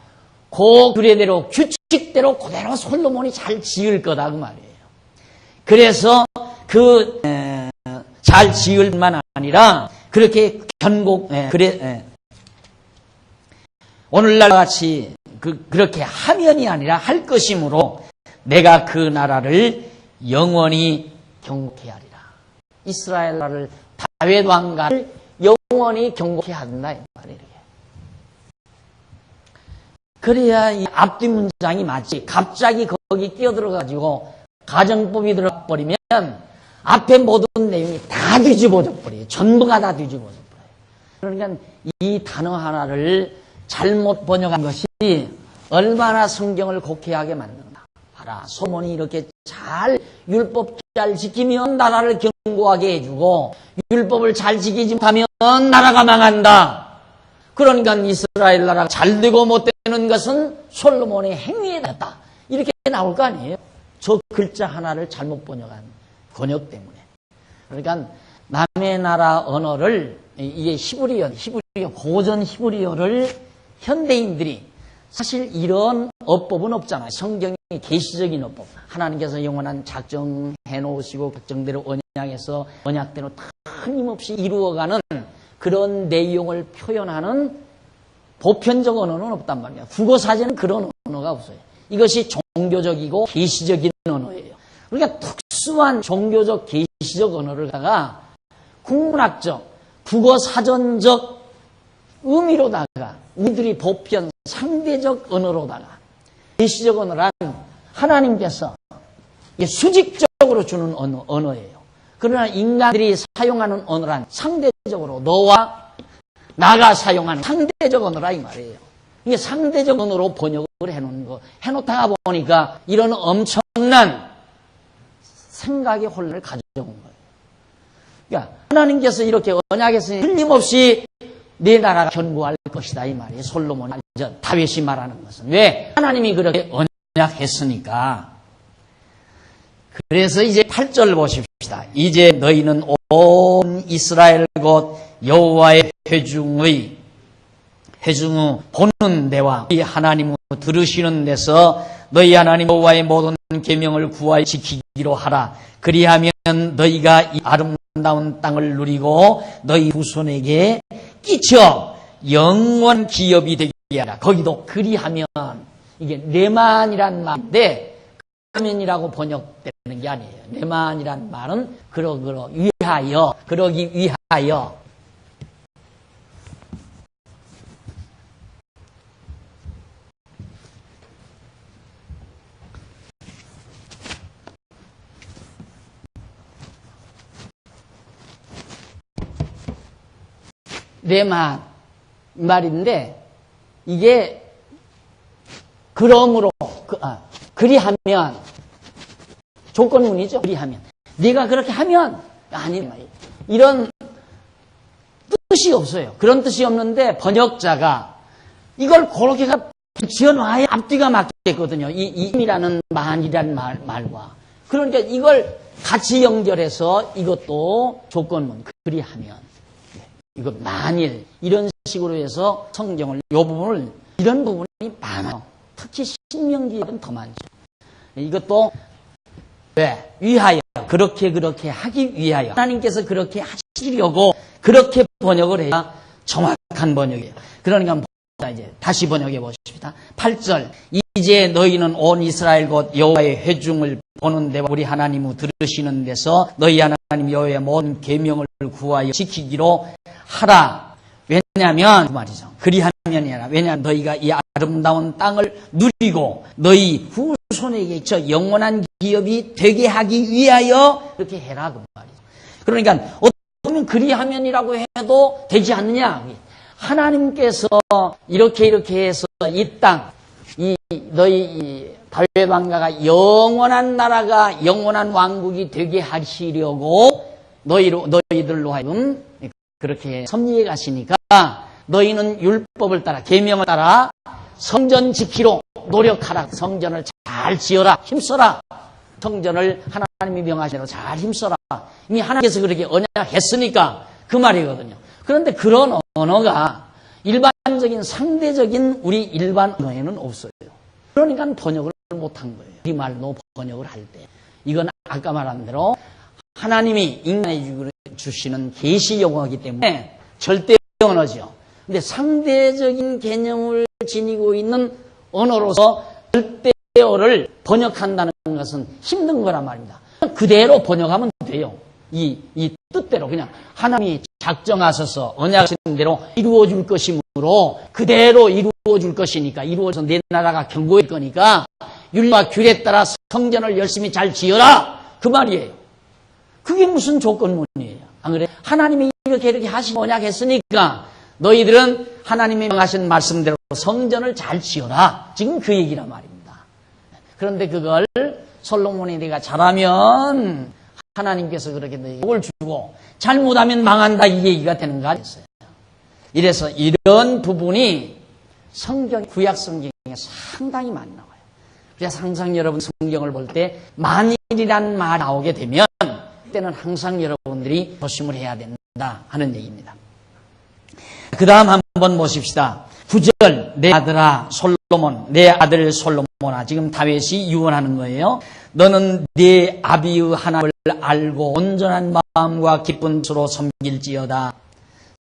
그 규례대로 규칙대로 그대로 솔로몬이 잘 지을 거다 그 말이에요. 그래서 잘 지을 뿐만 아니라 그렇게 오늘날 같이 그렇게 하면이 아니라 할 것이므로 내가 그 나라를 영원히 경고케 하리라. 이스라엘 나라를 다윗 왕가를 영원히 경고케 한다 이 말이에요. 그래야 이 앞뒤 문장이 맞지. 갑자기 거기 끼어들어가지고 가정법이 들어가 버리면 앞에 모든 내용이 다 뒤집어져 버려요. 전부가 다 뒤집어져 버려요. 그러니까 이 단어 하나를 잘못 번역한 것이 얼마나 성경을 곡해하게 만드는가. 봐라, 솔로몬이 이렇게 잘 율법 잘 지키면 나라를 견고하게 해주고 율법을 잘 지키지 못하면 나라가 망한다. 그러니까 이스라엘 나라가 잘 되고 못 되는 것은 솔로몬의 행위에 닿았다. 이렇게 나올 거 아니에요. 저 글자 하나를 잘못 번역한 번역 때문에. 그러니까 남의 나라 언어를 이게 히브리어 고전 히브리어를 현대인들이 사실 이런 어법은 없잖아요. 성경이 계시적인 어법. 하나님께서 영원한 작정해 놓으시고 작정대로 언약에서 언약대로 틀림없이 이루어가는 그런 내용을 표현하는 보편적 언어는 없단 말이에요. 국어사전은 그런 언어가 없어요. 이것이 종교적이고 계시적인 언어예요. 그러니까 특수한 종교적 계시적 언어를 갖다가 국문학적, 국어사전적 의미로다가 우리들이 보편 상대적 언어로다가 계시적 언어란 하나님께서 수직적으로 주는 언어예요. 그러나 인간들이 사용하는 언어란 상대적으로 너와 나가 사용하는 상대적 언어라 이 말이에요. 이게 상대적 언어로 번역을 해놓은 거. 해놓다가 보니까 이런 엄청난 생각의 혼란을 가져온 거예요. 그러니까 하나님께서 이렇게 언약했으니 틀림없이 내 나라가 견고할 것이다 이 말이에요. 솔로몬이 다윗이 말하는 것은 왜? 하나님이 그렇게 언약했으니까. 그래서 이제 8절 보십시다. 이제 너희는 온 이스라엘 곧 여호와의 회중의 보는 데와 너희 하나님을 들으시는 데서 너희 하나님 여호와의 모든 계명을 구하여 지키기로 하라. 그리하면 너희가 이 아름다운 땅을 누리고 너희 후손에게 끼쳐 영원 기업이 되게 하라. 거기도 그리하면 이게 레만이란 말인데 하면이라고 번역되는 게 아니에요. 레만이란 말은 그러기 위하여. 레만 말인데 이게 그러므로 그리하면 조건문이죠. 그리하면 네가 그렇게 하면 아니 이런 뜻이 없어요. 그런 뜻이 없는데 번역자가 이걸 그렇게 지어놔야 앞뒤가 맞겠거든요. 이라는 만이란 말과 그러니까 이걸 같이 연결해서 이것도 조건문 그리하면 이거 만일 이런 식으로 해서 성경을 이 부분을 이런 부분이 많아요. 특히 신명기에는 더 많죠. 이것도 왜? 위하여 그렇게 하기 위하여 하나님께서 그렇게 하시려고 그렇게 번역을 해야 정확한 번역이에요. 그러니까 이제 다시 번역해 보십시다. 8절 이제 너희는 온 이스라엘 곧 여호와의 회중을 보는 데와 우리 하나님을 들으시는 데서 너희 하나님 여호와의 모든 계명을 구하여 지키기로 하라. 왜냐하면 그 말이죠. 그리하면이라. 왜냐하면 너희가 이 아름다운 땅을 누리고 너희 후손에게 저 영원한 기업이 되게 하기 위하여 그렇게 해라 그 말이죠. 그러니까 어쩌면 그리하면이라고 해도 되지 않느냐. 하나님께서 이렇게 해서 이 땅, 너희 다윗 왕가가 영원한 나라가 영원한 왕국이 되게 하시려고 너희들로 하여금 그렇게 섭리해 가시니까 너희는 율법을 따라 계명을 따라 성전 지키러 노력하라. 성전을 잘 지어라. 힘써라. 성전을 하나님이 명하신 대로 잘 힘써라. 이미 하나님께서 그렇게 언약했으니까 그 말이거든요. 그런데 그런 언어가 일반적인 상대적인 우리 일반 언어에는 없어요. 그러니까 번역을 못한 거예요. 이 말로 번역을 할 때 이건 아까 말한 대로 하나님이 인간에 주시는 계시 용어이기 때문에 절대 언어죠. 근데 상대적인 개념을 지니고 있는 언어로서 절대어를 번역한다는 것은 힘든 거란 말입니다. 그대로 번역하면 돼요. 이 뜻대로 그냥 하나님이 작정하셔서 언약하신 대로 이루어줄 것이므로 그대로 이루어줄 것이니까 이루어서 내 나라가 견고할 거니까 율과 규례에 따라 성전을 열심히 잘 지어라 그 말이에요. 그게 무슨 조건문이에요? 안 그래? 하나님이 이렇게 하시고 언약했으니까 너희들은 하나님이 명하신 말씀대로 성전을 잘 지어라. 지금 그 얘기란 말입니다. 그런데 그걸 솔로몬이 내가 잘하면 하나님께서 그렇게 복을 주고 잘못하면 망한다 이 얘기가 되는 거 아니었어요. 이래서 이런 부분이 구약 성경에 상당히 많이 나와요. 그래서 항상 여러분 성경을 볼 때 만일이란 말이 나오게 되면 그때는 항상 여러분들이 조심을 해야 된다 하는 얘기입니다. 그 다음 한번 보십시다. 9절 내 아들아 솔로몬 내 아들 솔로몬아 지금 다윗이 유언하는 거예요. 너는 네 아비의 하나님을 알고 온전한 마음과 기쁜 뜻으로 섬길지어다.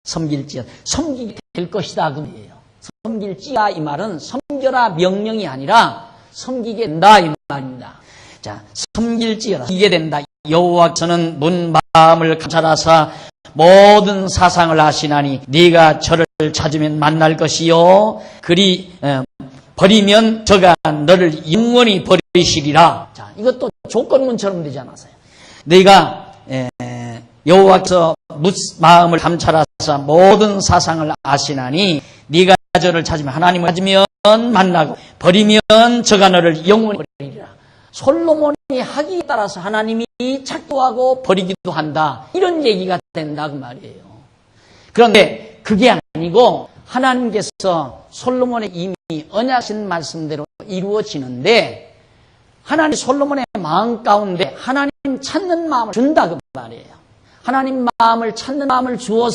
섬기게 될 것이다 그 말이에요. 섬길지야 이 말은 섬겨라 명령이 아니라 섬기게 된다 이 말입니다. 자, 섬길지어다. 이게 된다. 여호와께서는 문 마음을 감찰하사 모든 사상을 아시나니 네가 저를 찾으면 만날 것이요 버리면 저가 너를 영원히 버리시리라. 자, 이것도 조건문처럼 되지 않았어요. 네가 여호와께서 마음을 감찰하사 모든 사상을 아시나니 네가 저를 찾으면 하나님을 찾으면 만나고 버리면 저가 너를 영원히 버리리라. 솔로몬이 하기에 따라서 하나님이 찾기도 버리기도 한다. 이런 얘기가 된다 그 말이에요. 그런데 그게 아니고 하나님께서 솔로몬의 이미 언약하신 말씀대로 이루어지는데 하나님 솔로몬의 마음 가운데 하나님 찾는 마음을 준다 그 말이에요. 하나님 마음을 찾는 마음을 주어서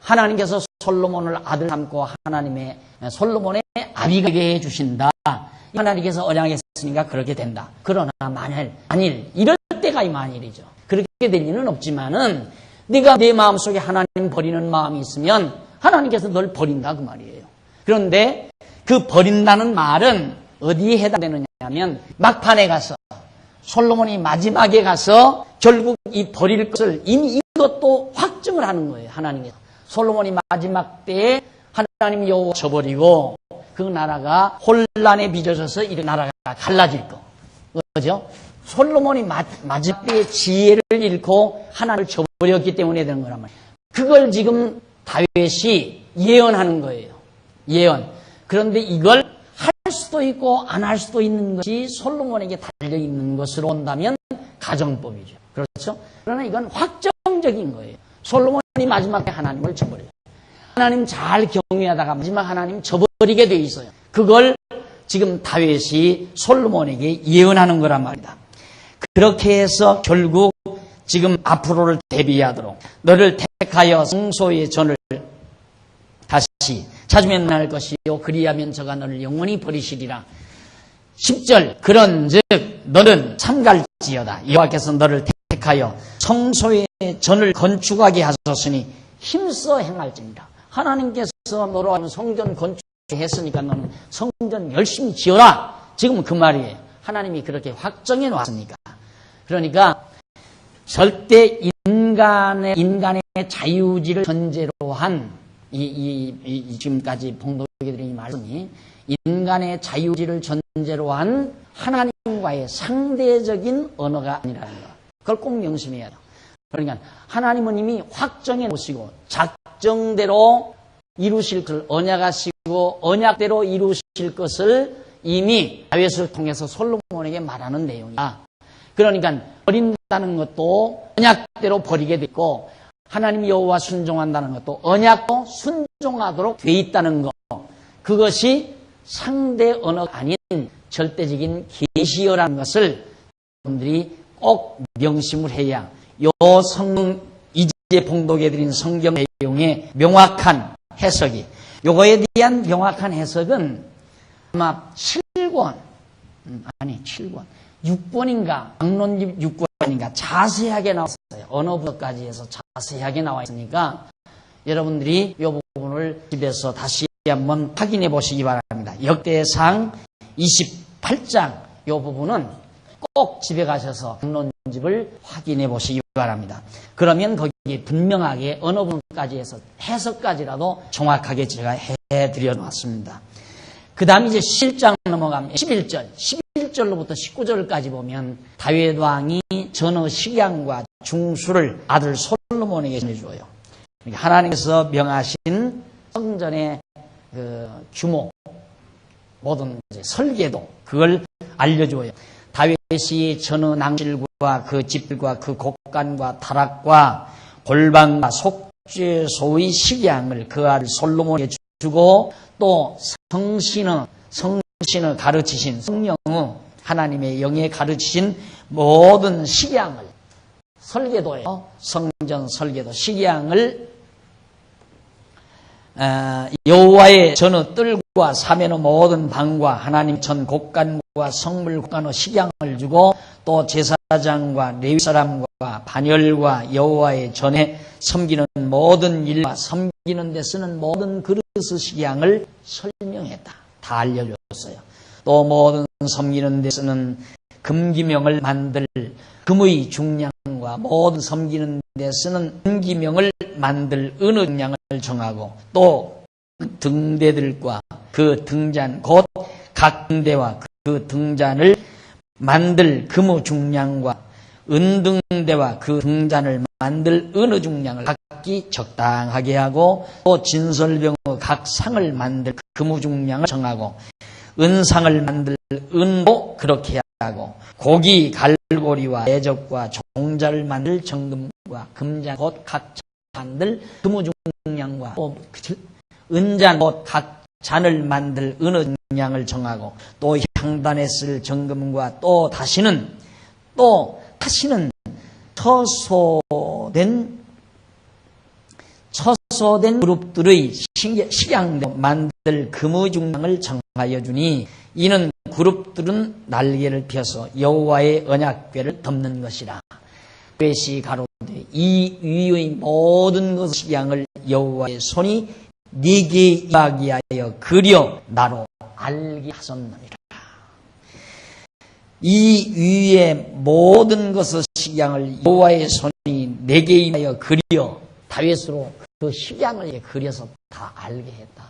하나님께서 솔로몬을 아들 삼고 하나님의 솔로몬의 아비가 되게 해주신다. 하나님께서 언약했으니까 그렇게 된다. 그러나 만일 이럴 때가 이 만일이죠. 그렇게 될 리는 없지만은 네가 내 마음속에 하나님 버리는 마음이 있으면 하나님께서 널 버린다 그 말이에요. 그런데 그 버린다는 말은 어디에 해당되느냐면 막판에 가서 솔로몬이 마지막에 가서 결국 이 버릴 것을 이미 이것도 확증을 하는 거예요. 하나님께서. 솔로몬이 마지막 때에 하나님 여호와 저버리고 그 나라가 혼란에 빚어져서 이 나라가 갈라질 거. 그죠? 솔로몬이 마지막 때에 지혜를 잃고 하나님을 저버렸기 때문에 되는 거란 말이에요. 그걸 지금 다윗이 예언하는 거예요. 예언. 그런데 이걸 할 수도 있고 안 할 수도 있는 것이 솔로몬에게 달려있는 것으로 온다면 가정법이죠. 그렇죠? 그러나 이건 확정적인 거예요. 솔로몬이 마지막에 하나님을 저버려요. 하나님 잘 경외하다가 마지막 하나님 저버리게 돼 있어요. 그걸 지금 다윗이 솔로몬에게 예언하는 거란 말이다. 그렇게 해서 결국 지금 앞으로를 대비하도록 너를 택하여 성소의 전을 다시 찾으면 날 것이요 그리하면 저가 너를 영원히 버리시리라. 10절 그런즉 너는 삼갈지어다. 여호와께서 너를 택하여 성소의 전을 건축하게 하셨으니 힘써 행할지니라. 하나님께서 너로 하면 성전 건축했으니까 너는 성전 열심히 지어라. 지금 그 말이에요. 하나님이 그렇게 확정해 놨으니까. 그러니까 절대 인간의 자유의지를 전제로 한 지금까지 봉독해 드린 이 말씀이 인간의 자유의지를 전제로 한 하나님과의 상대적인 언어가 아니라는 거. 그걸 꼭 명심해야 돼요. 그러니까 하나님은 이미 확정해 놓으시고 작정대로 이루실 것을 언약하시고 언약대로 이루실 것을 이미 다윗을 통해서 솔로몬에게 말하는 내용이야. 그러니까 버린다는 것도 언약대로 버리게 됐고 하나님 여호와 순종한다는 것도 언약도 순종하도록 돼 있다는 것. 그것이 상대 언어가 아닌 절대적인 계시어라는 것을 여러분들이 꼭 명심을 해야 이제 봉독해드린 성경 내용의 명확한 해석이 요거에 대한 명확한 해석은 아마 6권인가 막론집 6권인가 자세하게 나왔어요. 언어 부서까지 해서 자세하게 나와 있으니까 여러분들이 이 부분을 집에서 다시 한번 확인해 보시기 바랍니다. 역대상 28장 이 부분은 꼭 집에 가셔서 막론집을 확인해 보시기 바랍니다. 그러면 거기에 분명하게 어느 부분까지 해서 해석까지라도 정확하게 제가 해드려 놨습니다. 그 다음 이제 11장 넘어가면 11절로부터 19절까지 보면 다윗 왕이 전후 식양과 중수를 아들 솔로몬에게 전해줘요. 하나님께서 명하신 성전의 그 규모, 모든 이제 설계도 그걸 알려줘요. 다윗이 전후 낭실과 그 집들과 그 곡간과 타락과 골방과 속죄소의 식양을 그 아들 솔로몬에게 주고 또 성신의 가르치신 성령의 하나님의 영에 가르치신 모든 식양을 설계도예요. 성전 설계도 식양을 여호와의 전의 뜰과 사면의 모든 방과 하나님 전 곡간과 성물 곡간의 식양을 주고 또 제사장과 레위 사람과 반열과 여호와의 전에 섬기는 모든 일과 섬기는 데 쓰는 모든 그릇의 식양을 설명했다. 다 알려줬어요. 또 모든 섬기는 데 쓰는 금기명을 만들 금의 중량과 모든 섬기는 데 쓰는 금기명을 만들 은의 중량을 정하고 또 등대들과 그 등잔 곧 각 등대와 그 등잔을 만들 금의 중량과 은등대와 그 등잔을 만들 은의 중량을 각기 적당하게 하고 또 진설병의 각 상을 만들 금의 중량을 정하고 은상을 만들 은도 그렇게 하고 고기 갈고리와 대적과 종자를 만들 정금과 금잔 곧 각 만들 금우중량과 또 은잔 곧 각 잔을 만들 은의 중량을 정하고 또 향단에 쓸 정금과 또 다시는 처소된 그룹들의 식양대로 만들 금의 중량을 정하여 주니 이는 그룹들은 날개를 펴서 여호와의 언약궤를 덮는 것이라. 궤시 가로되 이 위의 모든 것의 식양을 여호와의 손이 네게 이야기하여 그려 나로 알게 하셨느니라. 이 위의 모든 것의 식양을 여호와의 손이 네게 임하여 그려 다윗으로 그 식양을 그려서 다 알게 했다.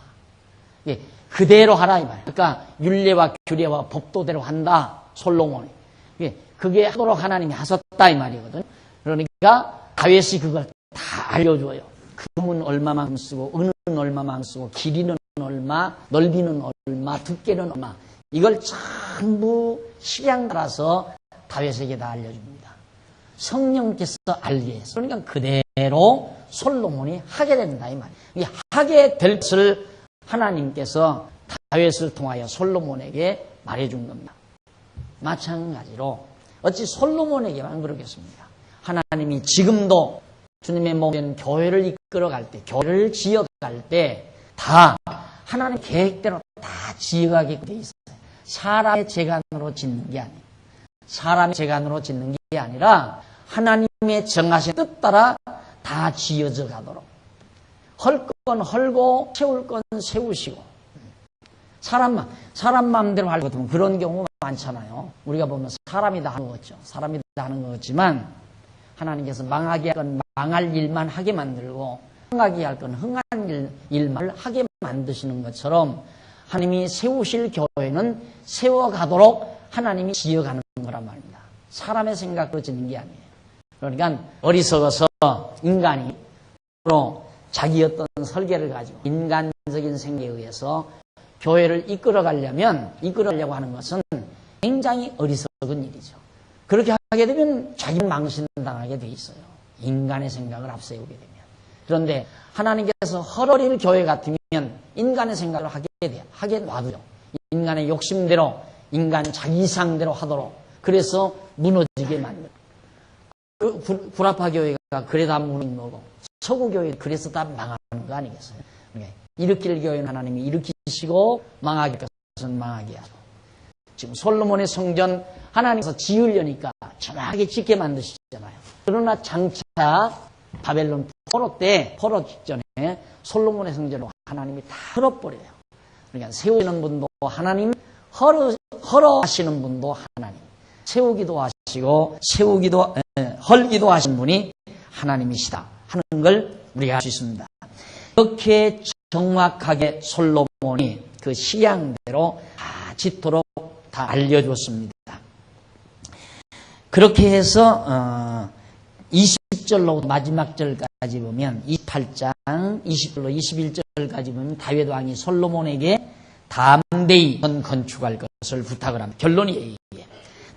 예, 그대로 하라 이 말이야. 그러니까 율례와 규례와 법도대로 한다. 솔로몬이. 예, 그게 하도록 하나님이 하셨다 이 말이거든. 그러니까 다윗이 그걸 다 알려줘요. 금은 얼마만큼 쓰고 은은 얼마만큼 쓰고 길이는 얼마, 넓이는 얼마, 두께는 얼마. 이걸 전부 식양 따라서 다윗에게 다 알려줍니다. 성령께서 알게 했어. 그러니까 그대로 솔로몬이 하게 된다 이 말이에요. 하게 될 것을 하나님께서 다윗을 통하여 솔로몬에게 말해준 겁니다. 마찬가지로 어찌 솔로몬에게만 그러겠습니까? 하나님이 지금도 주님의 몸된 교회를 이끌어갈 때, 교회를 지어갈 때 다 하나님 계획대로 다 지어가게 돼 있어요. 사람의 재간으로 짓는 게 아니에요. 사람의 재간으로 짓는 게 아니라 하나님의 정하신 뜻 따라 다 지어져 가도록. 헐 건 헐고 세울 건 세우시고. 사람 마음대로 할 것 같으면 그런 경우 많잖아요. 우리가 보면 사람이 다 하는 거죠. 사람이 다 하는 거지만 하나님께서 망하게 할 건 망할 일만 하게 만들고 흥하게 할 건 흥한 일만 하게 만드시는 것처럼 하나님이 세우실 교회는 세워가도록 하나님이 지어가는 거란 말입니다. 사람의 생각으로 짓는 게 아니에요. 그러니까 어리석어서 인간이 자기 어떤 설계를 가지고 인간적인 생각에 의해서 교회를 이끌어가려고 하는 것은 굉장히 어리석은 일이죠. 그렇게 하게 되면 자기는 망신당하게 돼 있어요. 인간의 생각을 앞세우게 되면. 그런데 하나님께서 헐어릴 교회 같으면 인간의 생각을 하게 놔두죠. 인간의 욕심대로, 인간 자기 이상대로 하도록. 그래서 무너지게 만들어요. 구라파 교회가 그래다 무너진 거고, 서구 교회 그래서 다 망하는 거 아니겠어요? 일으킬 교회는 하나님이 일으키시고 망하게 할 것은 망하게 하죠. 지금 솔로몬의 성전 하나님께서 지으려니까 정확하게 짓게 만드시잖아요. 그러나 장차 바벨론 포로 직전에 솔로몬의 성전을 하나님이 다 헐어버려요. 그러니까 세우시는 분도 하나님, 헐어하시는 분도 하나님. 세우기도 하시고 헐기도 하신 분이 하나님이시다 하는 걸 우리가 알 수 있습니다. 이렇게 정확하게 솔로몬이 그 시향대로 다 짓도록 다 알려줬습니다. 그렇게 해서 20절로 마지막 절까지 보면 28장 20절로 21절까지 보면 다윗 왕이 솔로몬에게 담대히 건축할 것을 부탁을 합니다. 결론이 이게.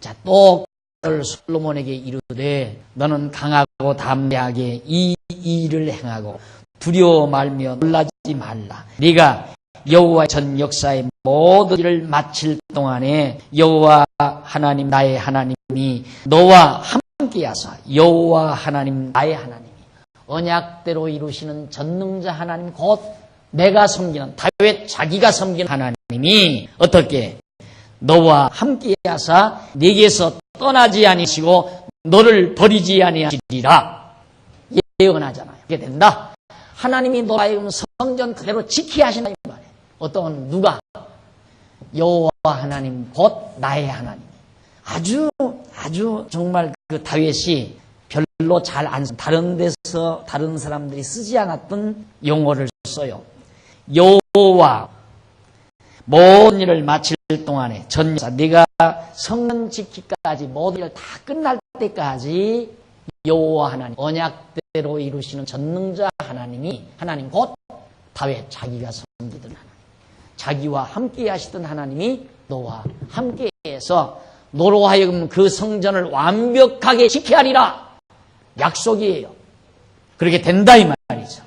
자, 또 솔로몬에게 이르되 너는 강하고 담대하게 이 일을 행하고 두려워 말며 놀라지 말라. 네가 여호와 전 역사의 모든 일을 마칠 동안에 여호와 하나님 나의 하나님이 너와 함께하사 여호와 하나님 나의 하나님이 언약대로 이루시는 전능자 하나님 곧 내가 섬기는 다윗 자기가 섬기는 하나님이 어떻게 너와 함께하사 네게서 떠나지 아니시고 너를 버리지 아니하시리라 예언하잖아요. 그게 된다. 하나님이 너의 성전 그대로 지키게 하신다 이 말이에요. 어떤 누가 여호와 하나님 곧 나의 하나님. 아주 정말 그 다윗이 별로 잘 안 다른 데서 다른 사람들이 쓰지 않았던 용어를 써요. 여호와 모든 일을 마칠 동안에 전사 네가 성전 지키기까지 모든 일 다 끝날 때까지 여호와 하나님 언약대로 이루시는 전능자 하나님이 하나님 곧 다윗 자기가 섬기던 하나님 자기와 함께 하시던 하나님이 너와 함께해서 너로 하여금 그 성전을 완벽하게 지켜야 하리라. 약속이에요. 그렇게 된다 이 말이죠.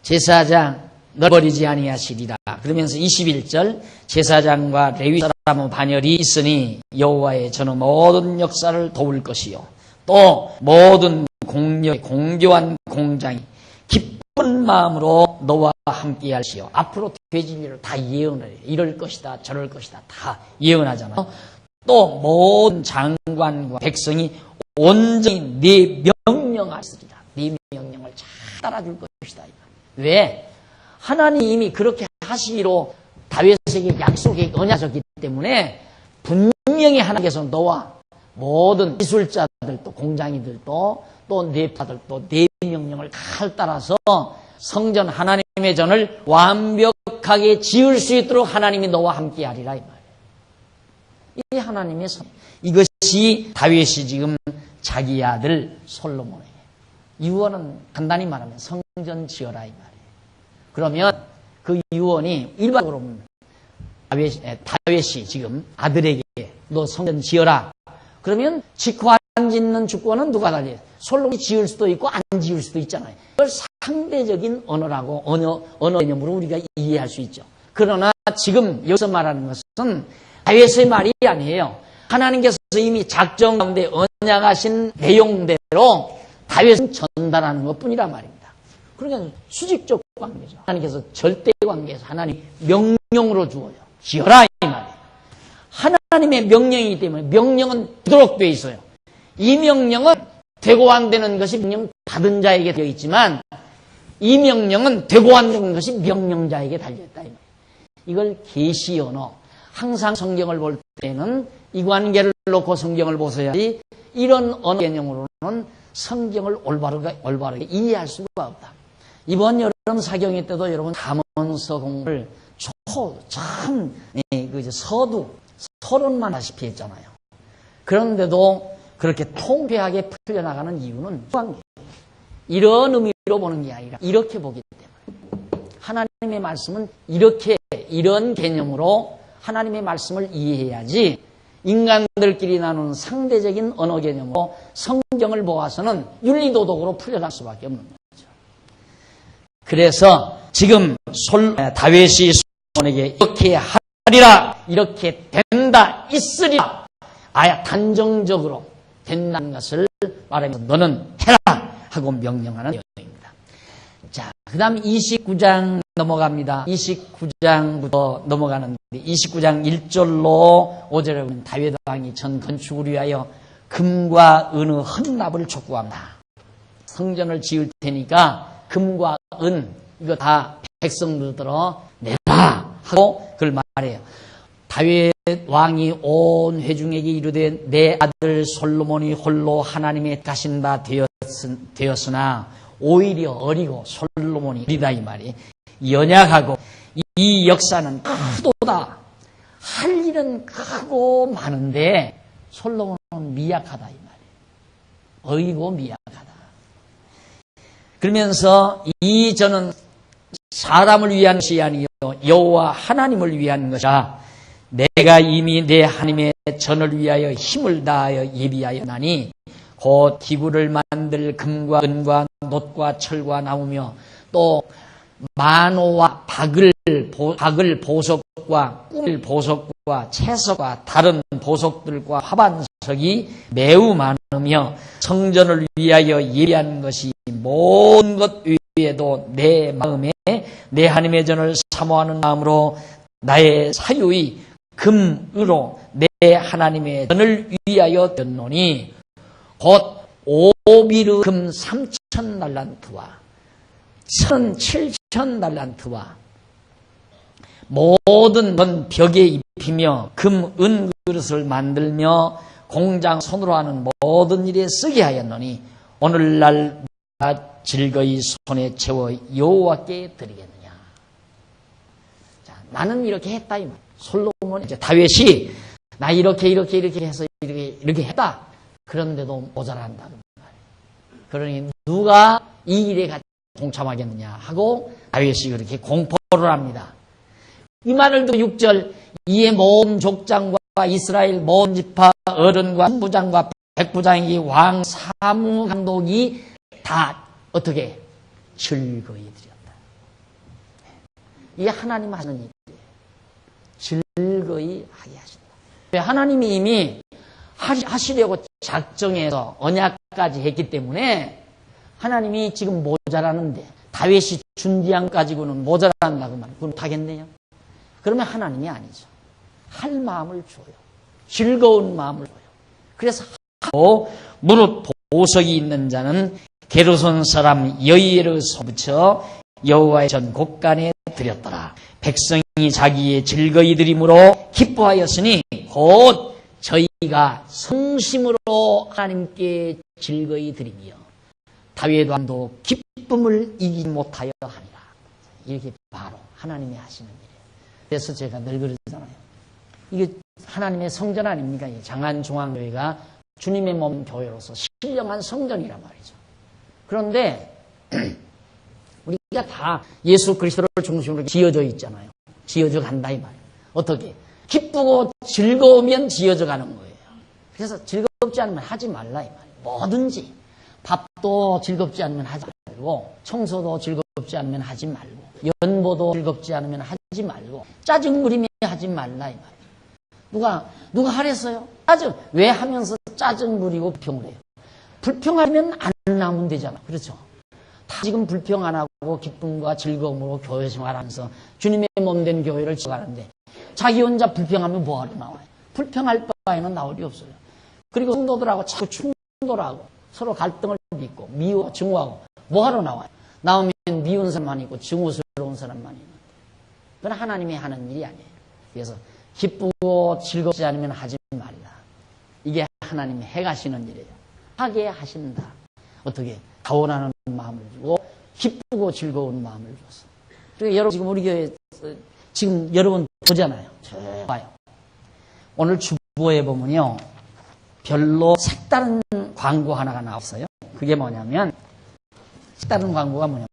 제사장 널 버리지 아니하시리라. 그러면서 21절 제사장과 레위 사람 반열이 있으니 여호와의 저는 모든 역사를 도울 것이요 또 모든 공교한 공장이 기쁜 마음으로 너와 함께 할시요. 앞으로 되질 일을 다 예언을 해요. 이럴 것이다 저럴 것이다 다 예언하잖아요. 또 모든 장관과 백성이 온전히 네 명령하시리라. 네 명령을 잘 따라줄 것이다. 왜? 하나님이 이미 그렇게 하시기로 다윗에게 약속이 언약하셨기 때문에 분명히 하나님께서 너와 모든 기술자들도 공장이들도 또 내파들도 내 명령을 잘 따라서 성전 하나님의 전을 완벽하게 지을 수 있도록 하나님이 너와 함께 하리라 이 말이에요. 이 하나님의 선. 이것이 다윗이 지금 자기 아들 솔로몬에게 유언은 간단히 말하면 성전 지어라 이 말이에요. 그러면 그 유언이 일반적으로 다윗이 지금 아들에게 너 성전 지어라. 그러면 짓고 안 짓는 주권은 누가 달려요? 솔로몬이 지을 수도 있고 안 지을 수도 있잖아요. 그걸 상대적인 언어라고 언어 개념으로 우리가 이해할 수 있죠. 그러나 지금 여기서 말하는 것은 다윗의 말이 아니에요. 하나님께서 이미 작정 가운데 언약하신 내용대로 다윗은 전달하는 것뿐이란 말입니다. 그러니까 수직적 관계죠. 하나님께서 절대 관계에서 하나님 명령으로 주어요. 지어라 이 말이에요. 하나님의 명령이기 때문에 명령은 되도록 되어 있어요. 이 명령은 되고 안 되는 것이 명령 받은 자에게 되어 있지만 이 명령은 되고 안 되는 것이 명령자에게 달려있다 이 말이에요. 이걸 계시 언어. 항상 성경을 볼 때는 이 관계를 놓고 성경을 보셔야지 이런 언어 개념으로는 성경을 올바르게 이해할 수가 없다. 이번 여름 사경회 때도 여러분 잠언서 공부를 참 서두 서론만 하시피 했잖아요. 그런데도 그렇게 통쾌하게 풀려나가는 이유는 이런 의미로 보는 게 아니라 이렇게 보기 때문에 하나님의 말씀은 이런 개념으로 하나님의 말씀을 이해해야지 인간들끼리 나누는 상대적인 언어 개념으로 성경을 보아서는 윤리도덕으로 풀려날 수밖에 없는 거죠. 그래서 지금 다윗이 솔로몬에게 이렇게 하리라, 이렇게 된다, 있으리라, 아예 단정적으로 된다는 것을 말하면서 너는 해라 하고 명령하는 내용입니다. 자, 그 다음 29장 넘어갑니다. 29장부터 넘어가는데 29장 1절로 5절에 보면 다윗 왕이 전 건축을 위하여 금과 은의 헌납을 촉구합니다. 성전을 지을 테니까 금과 은 이거 다 백성들들어 내라 하고 그걸 말해요. 다윗 왕이 온 회중에게 이르되 내 아들 솔로몬이 홀로 하나님의 가신 바 되었으나 오히려 어리고 솔로몬이 어리다 이 말이 연약하고 이 역사는 크도다. 할 일은 크고 많은데 솔로몬은 미약하다 이 말이에요. 어리고 미약하다. 그러면서 이 저는 사람을 위한 것이 아니요 여호와 하나님을 위한 것이라 내가 이미 내 하나님의 전을 위하여 힘을 다하여 예비하여 나니 곧 기구를 만들 금과 은과 놋과 철과 나무며 또 만호와 박을 보석과 꿀 보석과 채석과 다른 보석들과 화반석이 매우 많으며 성전을 위하여 예비한 것이 모든 것 위에도 내 마음에 내 하나님의 전을 사모하는 마음으로 나의 사유의 금으로 내 하나님의 전을 위하여 졌노니 곧 오비르 금 3,000달란트와 천 7,000달란트와 모든 건 벽에 입히며 금, 은 그릇을 만들며 공장 손으로 하는 모든 일에 쓰게 하였노니 오늘날 즐거이 손에 채워 여호와께 드리겠느냐. 자, 나는 이렇게 했다 이 말. 솔로몬 이제 다윗이 나 이렇게 해서 이렇게 했다. 그런데도 모자란다 그 말이에요. 그러니 누가 이 일에 같이 동참하겠느냐 하고 다윗이 그렇게 공포를 합니다. 이 말을 듣고 6절 이에 모든 족장과 이스라엘 모든 지파 어른과 부장과 백부장이 왕 사무감독이 다 어떻게 즐거이 드렸다. 이게 하나님 하시는 일이에요. 즐거이 하게 하신다. 하나님이 이미 하시려고 작정해서 언약까지 했기 때문에 하나님이 지금 모자라는데 다윗이 준비한 가지고는 모자란다고 말하면 그럼 못하겠네요. 그러면 하나님이 아니죠. 할 마음을 줘요. 즐거운 마음을 줘요. 그래서 하고 무릇 보석이 있는 자는 게르손 사람 여이엘을 붙여 여호와의 전 곳간에 드렸더라. 백성이 자기의 즐거이 드림으로 기뻐하였으니 곧 저희가 성심으로 하나님께 즐거이 드리며 다윗 왕도 기쁨을 이기지 못하여 하니라. 이렇게 바로 하나님이 하시는 일이에요. 그래서 제가 늘 그러잖아요. 이게 하나님의 성전 아닙니까? 장안중앙교회가 주님의 몸 교회로서 신령한 성전이란 말이죠. 그런데 우리가 다 예수 그리스도를 중심으로 지어져 있잖아요. 지어져 간다 이 말이에요. 어떻게? 기쁘고 즐거우면 지어져 가는 거예요. 그래서 즐겁지 않으면 하지 말라 이 말이에요. 뭐든지 밥도 즐겁지 않으면 하지 말고 청소도 즐겁지 않으면 하지 말고 연보도 즐겁지 않으면 하지 말고 짜증 부리며 하지 말라 이 말이에요. 누가 하랬어요? 짜증 왜 하면서 짜증 부리고 불평을 해요? 불평하면 안 나오면 되잖아. 그렇죠? 다 지금 불평 안 하고 기쁨과 즐거움으로 교회 생활하면서 주님의 몸된 교회를 지어가는데 자기 혼자 불평하면 뭐하러 나와요? 불평할 바에는 나올 리 없어요. 그리고 성도들하고 자꾸 충돌하고 서로 갈등을 빚고 미워 증오하고 뭐하러 나와요? 나오면 미운 사람만 있고 증오스러운 사람만 있는데 그건 하나님이 하는 일이 아니에요. 그래서 기쁘고 즐겁지 않으면 하지 말라. 이게 하나님이 해가시는 일이에요. 하게 하신다. 어떻게? 자원하는 마음을 주고 기쁘고 즐거운 마음을 줬어. 그리고 여러분 지금 우리 교회 지금 여러분 보잖아요. 봐요. 오늘 주보에 보면요. 별로 색다른 광고 하나가 나왔어요. 그게 뭐냐면 색다른 광고가 뭐냐면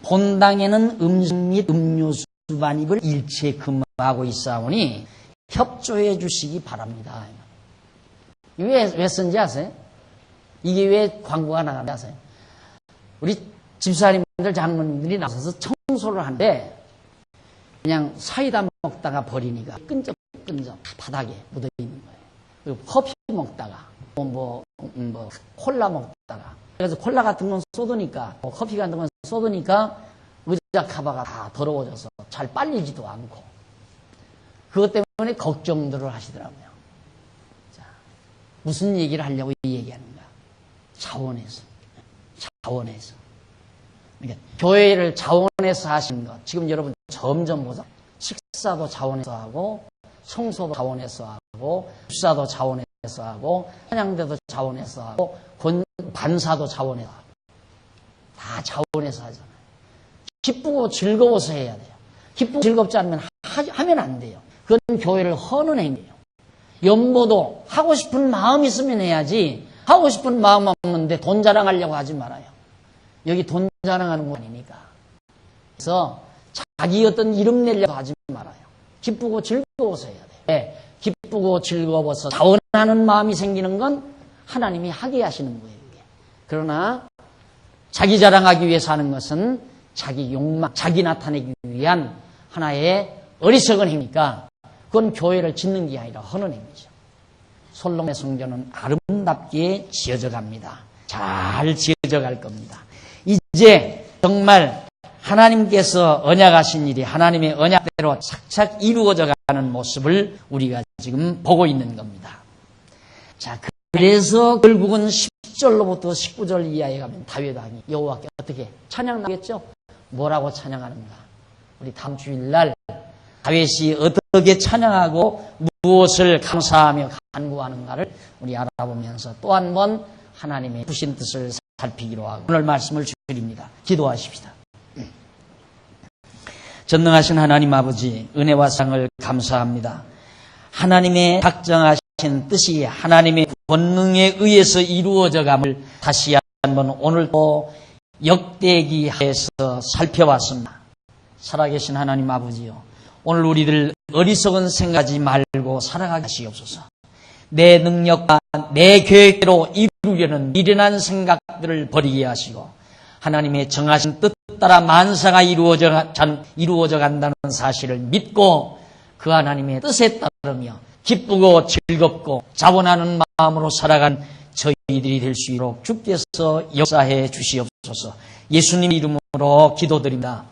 본당에는 음식 및 음료수 반입을 일체 금하고 있사오니 협조해 주시기 바랍니다. 왜 쓴지 아세요? 이게 왜 광고가 나가는지 아세요? 우리 집사님들 장로님들이 나서서 청소를 하는데 그냥 사이다 먹다가 버리니까 끈적끈적 바닥에 묻어 있는 거예요. 그리고 커피 먹다가 콜라 먹다가 그래서 콜라 같은 건 쏟으니까 커피 같은 건 쏟으니까 의자 카바가 다 더러워져서 잘 빨리지도 않고 그것 때문에 걱정들을 하시더라고요. 자, 무슨 얘기를 하려고 이 얘기하는가? 자원에서. 그러니까 교회를 자원해서 하시는 것. 지금 여러분 점점 보자. 식사도 자원해서 하고, 청소도 자원해서 하고, 집사도 자원해서 하고, 찬양대도 자원해서 하고, 반사도 자원해서 하고. 다 자원해서 하잖아요. 기쁘고 즐거워서 해야 돼요. 기쁘고 즐겁지 않으면 하면 안 돼요. 그건 교회를 허는 행위예요. 연보도 하고 싶은 마음 있으면 해야지 하고 싶은 마음 없는데 돈 자랑하려고 하지 말아요. 여기 돈 자랑하는 거 아니니까. 그래서 자기 어떤 이름 내려고 하지 말아요. 기쁘고 즐거워서 해야 돼요. 네, 기쁘고 즐거워서 자원하는 마음이 생기는 건 하나님이 하게 하시는 거예요. 이게. 그러나 자기 자랑하기 위해서 하는 것은 자기 욕망, 자기 나타내기 위한 하나의 어리석은 행위니까 그건 교회를 짓는 게 아니라 허는 행위죠. 솔로몬의 성전은 아름답게 지어져 갑니다. 잘 지어져 갈 겁니다. 이제 정말 하나님께서 언약하신 일이 하나님의 언약대로 착착 이루어져 가는 모습을 우리가 지금 보고 있는 겁니다. 자, 그래서 결국은 10절로부터 19절 이하에 가면 다윗 왕이 여호와께 어떻게 찬양하겠죠? 뭐라고 찬양하는가? 우리 다음 주일날 다윗이 어떻게 찬양하고 무엇을 감사하며 간구하는가를 우리 알아보면서 또 한 번 하나님의 부신 뜻을 살피기로 하고 오늘 말씀을 드립니다. 기도하십시다. 전능하신 하나님 아버지, 은혜와 사랑을 감사합니다. 하나님의 작정하신 뜻이 하나님의 권능에 의해서 이루어져감을 다시 한번 오늘도 역대기하에서 살펴봤습니다. 살아계신 하나님 아버지요, 오늘 우리들 어리석은 생각하지 말고 살아가게 하시옵소서. 내 능력과 내 계획대로 이루려는 미련한 생각들을 버리게 하시고 하나님의 정하신 뜻 따라 만사가 이루어져 간다는 사실을 믿고 그 하나님의 뜻에 따르며 기쁘고 즐겁고 자원하는 마음으로 살아간 저희들이 될 수 있도록 주께서 역사해 주시옵소서. 예수님 이름으로 기도드립니다.